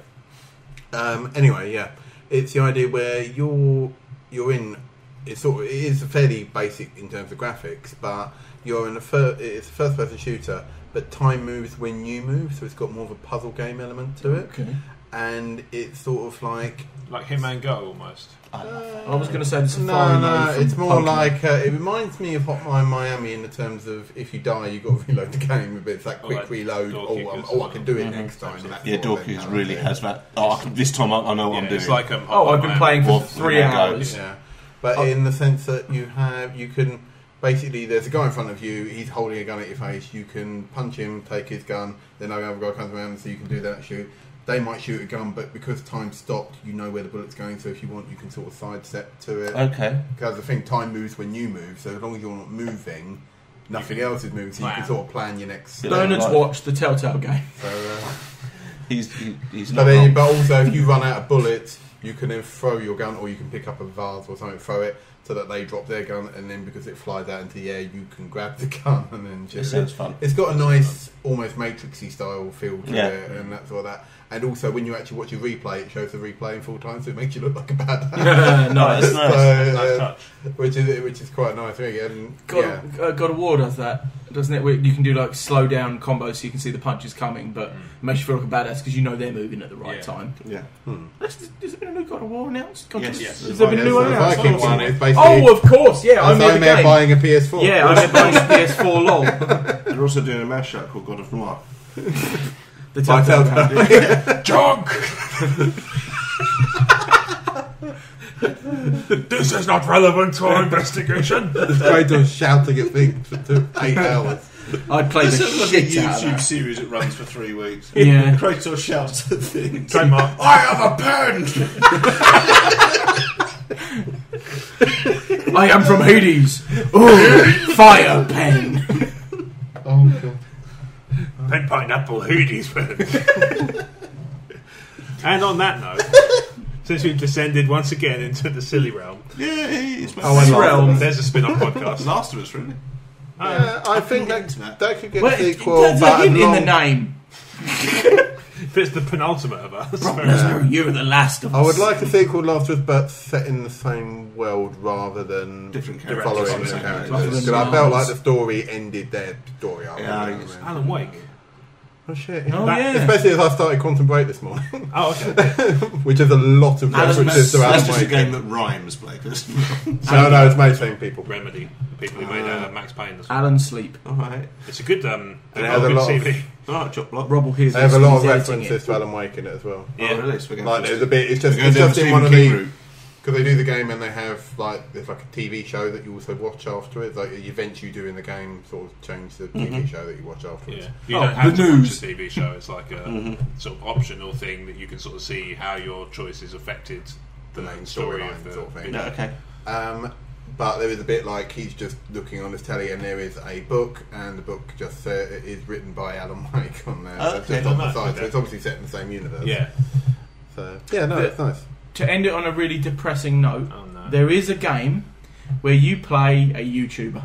Anyway, yeah, it's the idea where you're in. It is fairly basic in terms of graphics, but you're in it's a first-person shooter, but time moves when you move, so it's got more of a puzzle game element to it, Okay. and it's sort of like. Like Hitman Go almost. I was going to say the Safari No, mode from it's more Pokemon. like it reminds me of Hotline Miami in the terms of if you die, you got to reload the game. But it's that quick like reload. door Oh, kickers. I can do it Mhm. next time. And that's yeah, sort Door of Kickers that really thing. has that. This time I know what I'm doing. It's like I've been Hotline playing for Or 3 Hitman Go. hours. Yeah, but in the sense that you can basically there's a guy in front of you. He's holding a gun at your face. You can punch him, take his gun. Then another guy comes around, so you can do that. Shoot. They might shoot a gun, but because time stopped, you know where the bullet's going. So if you want, you can sort of sidestep to it. Okay. Because the thing, time moves when you move. So as long as you're not moving, nothing else is moving. So you can plan. sort of plan your next. Yeah. Learn to Like- watch the Telltale game. So, He's but, not wrong. but also, if you run out of bullets, you can then throw your gun, or you can pick up a vase or something, throw it so that they drop their gun, and then because it flies out into the air, you can grab the gun and then It shoot sounds it. fun. It's got a nice, almost Matrixy style feel to Yeah. it, and that sort of that. And also, when you actually watch a replay, it shows the replay in full time, so it makes you look like a bad. Nice. That's nice. Nice touch. which is quite nice. Really. And yeah. God of War does that, doesn't it? Where you can do like slow down combos so you can see the punches coming, but it makes you feel like a badass because you know they're moving at the right Yeah. time. Yeah. Has there been a new God of War announced? Yes. Has there been a new one the announced? Viking Oh, one is basically. Oh, of course, yeah. I that's made the Omer game. buying a PS4. Yeah, I made buying a PS4 lol. They're also doing a mashup called God of Noir. The By Telltale game. Telltale. Junk! This is not relevant to our investigation. It's great to shouting at things for 8 hours. I'd play the This is like a shit out of YouTube that. series that runs for 3 weeks. Yeah. Kratos shouts at things. Trademark. I have a pen! I am from Hades. Ooh, fire pen. Oh, God. Pink pineapple Hades pen. And on that note, since we've descended once again into the silly realm, Yeah, it's Oh, and Realm. there's a spin-off podcast. Last of Us, really. Yeah, I think get that, into that. that could get Well, a sequel. there's a but hint in long- the name. If it's the penultimate of us. Brock Lesnar, you're the last of us. I would like a sequel Last of Us, but set in the same world rather than Different following characters. the Rather characters. than Because I felt Marvels. like the story ended their story arc. Yeah, you know what I mean? Alan Wake. Oh shit! Oh, That- yeah. Especially as I started Quantum Break this morning, Oh, okay. which is a lot of Alan- references to That's Alan just a Wake. game that rhymes, Blake. No, it's made the same people. Remedy, the people who made Max Payne. As well. Alan Sleep. Alright. It's a good, it they've has got a a good lot of- CV. Alright, chop block. Rob will hear They have a lot of he's editing references it. to Alan Wake in it as well. Yeah. Oh, really? So we're going Like for there's a bit. It's we're going just down in the one of Stephen King the route. because they do the game and they have like there's like a TV show that you also watch after it. Like the events you do in the game sort of change the TV show that you watch afterwards. Yeah. You Oh, don't have the to news. watch a TV show. It's like a sort of optional thing that you can sort of see how your choices affected the The main story storyline of the sort of thing. video. Yeah, okay. But there is a bit like he's just looking on his telly and there is a book and the book just is written by Alan Wake on there. Okay. Just on the Nice, side. okay. So it's obviously set in the same universe. Yeah. So yeah, no, it's nice. To end it on a really depressing note, Oh no. there is a game where you play a YouTuber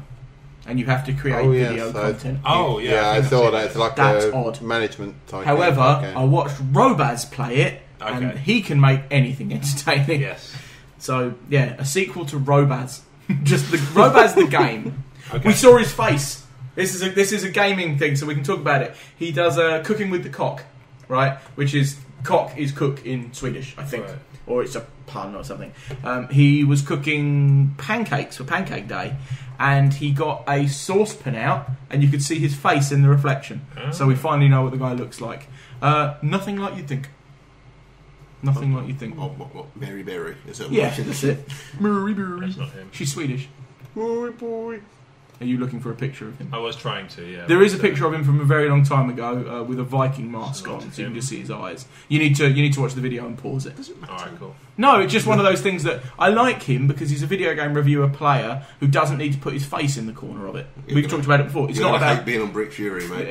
and you have to create Oh, yes, video so- content. Oh yeah. Yeah, I think I've saw seen that. it. It's like That's a odd. management type. However, game. I watched Robaz play it, and Okay. he can make anything entertaining. Yes. So yeah, a sequel to Robaz, just the Robaz the game. Okay. We saw his face. This is a gaming thing, so we can talk about it. He does Cooking with the Cock, right? Which is Cock is cook in Swedish, I think. Right. Or it's a pun or something. He was cooking pancakes for Pancake Day, and he got a saucepan out, and you could see his face in the reflection. So we finally know what the guy looks like. Nothing like you'd think. Nothing like you'd think. What, Mary Berry? Is that Yeah, that's it. Mary Berry. That's not him. She's Swedish. Boy. Are you looking for a picture of him? I was trying to, yeah. There is a picture of him from a very long time ago with a Viking mask on, so you can just see his eyes. You need to watch the video and pause it. Alright, cool. No, it's just one of those things that I like him because he's a video game reviewer player who doesn't need to put his face in the corner of it. We've talked about it before. It's not about being on Brick Fury, mate.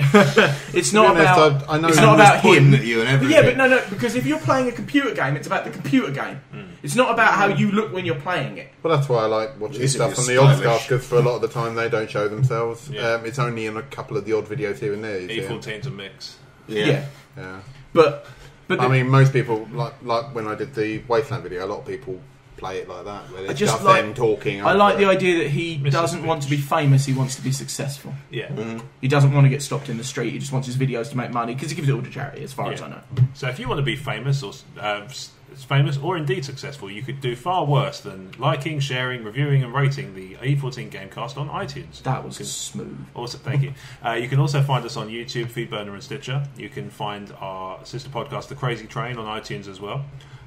it's not about. I know it's not about him. At you and everything. Yeah, but no, because if you're playing a computer game, it's about the computer game. It's not about how you look when you're playing it. Well, that's why I like watching It's stuff on the stylish. Oddscast, because for a lot of the time they don't show themselves. Yeah. It's only in a couple of the odd videos here and there. You see 'em. E14's a mix. Yeah. Yeah. But I mean, most people, like when I did the Wasteland video, a lot of people play it like that, where it's just just like- them talking. I like the idea that he Mrs. doesn't want to be famous, he wants to be successful. Yeah. He doesn't want to get stopped in the street, he just wants his videos to make money, because he gives it all to charity, as far as Yeah. I know. So if you want to be famous or indeed successful, you could do far worse than liking, sharing, reviewing, and rating the E14 Gamecast on iTunes. That was smooth. Also, thank you. You can also find us on YouTube, Feedburner, and Stitcher. You can find our sister podcast, The Crazy Train, on iTunes as well.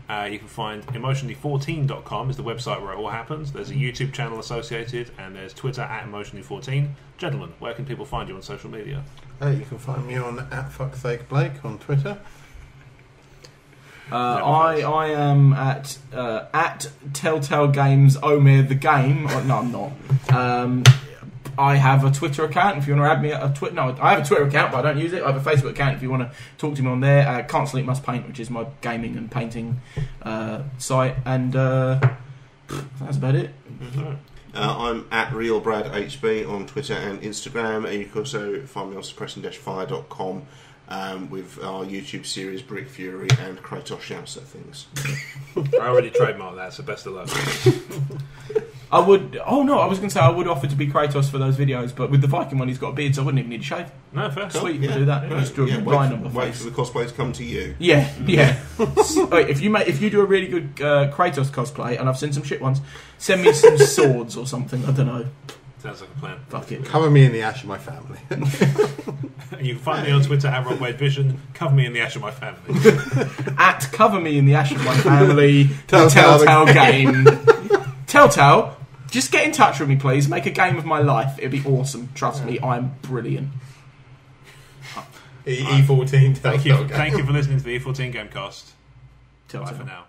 You can find emotionally14.com is the website where it all happens. There's a YouTube channel associated, and there's Twitter at emotionally14. Gentlemen, where can people find you on social media? You can find me on @fucksakeblake on Twitter. I am at Telltale Games Omer the Game. No, I'm not. I have a Twitter account if you want to add me a Twitter. No, I have a Twitter account, but I don't use it. I have a Facebook account if you want to talk to me on there. Can't Sleep Must Paint, which is my gaming and painting site, and that's about it. I'm at RealBradHB on Twitter and Instagram, and you can also find me on suppression-fire.com with our YouTube series Brick Fury and Kratos shouts at things. I already trademarked that, so best of luck. I would. Oh no, I was going to say I would offer to be Kratos for those videos, but with the Viking one, he's got a beard, so I wouldn't even need to shave. No, fair. Sweet, yeah. we'll do that. Just do a line on the wait face. for the cosplay to come to you. Yeah. Wait, if you do a really good Kratos cosplay, and I've seen some shit ones, send me some swords or something. I don't know. Sounds like a plan. Fuck it. Cover me in the ash of my family. You can find me on Twitter at RobWadeVision. Cover me in the ash of my family. At Cover Me in the Ash of My Family, the Telltale Telltale game. Telltale, just get in touch with me, please. Make a game of my life. It'd be awesome. Trust me, I'm brilliant. E14. Thank you for listening to the E14 Gamecast. Telltale. Bye for now.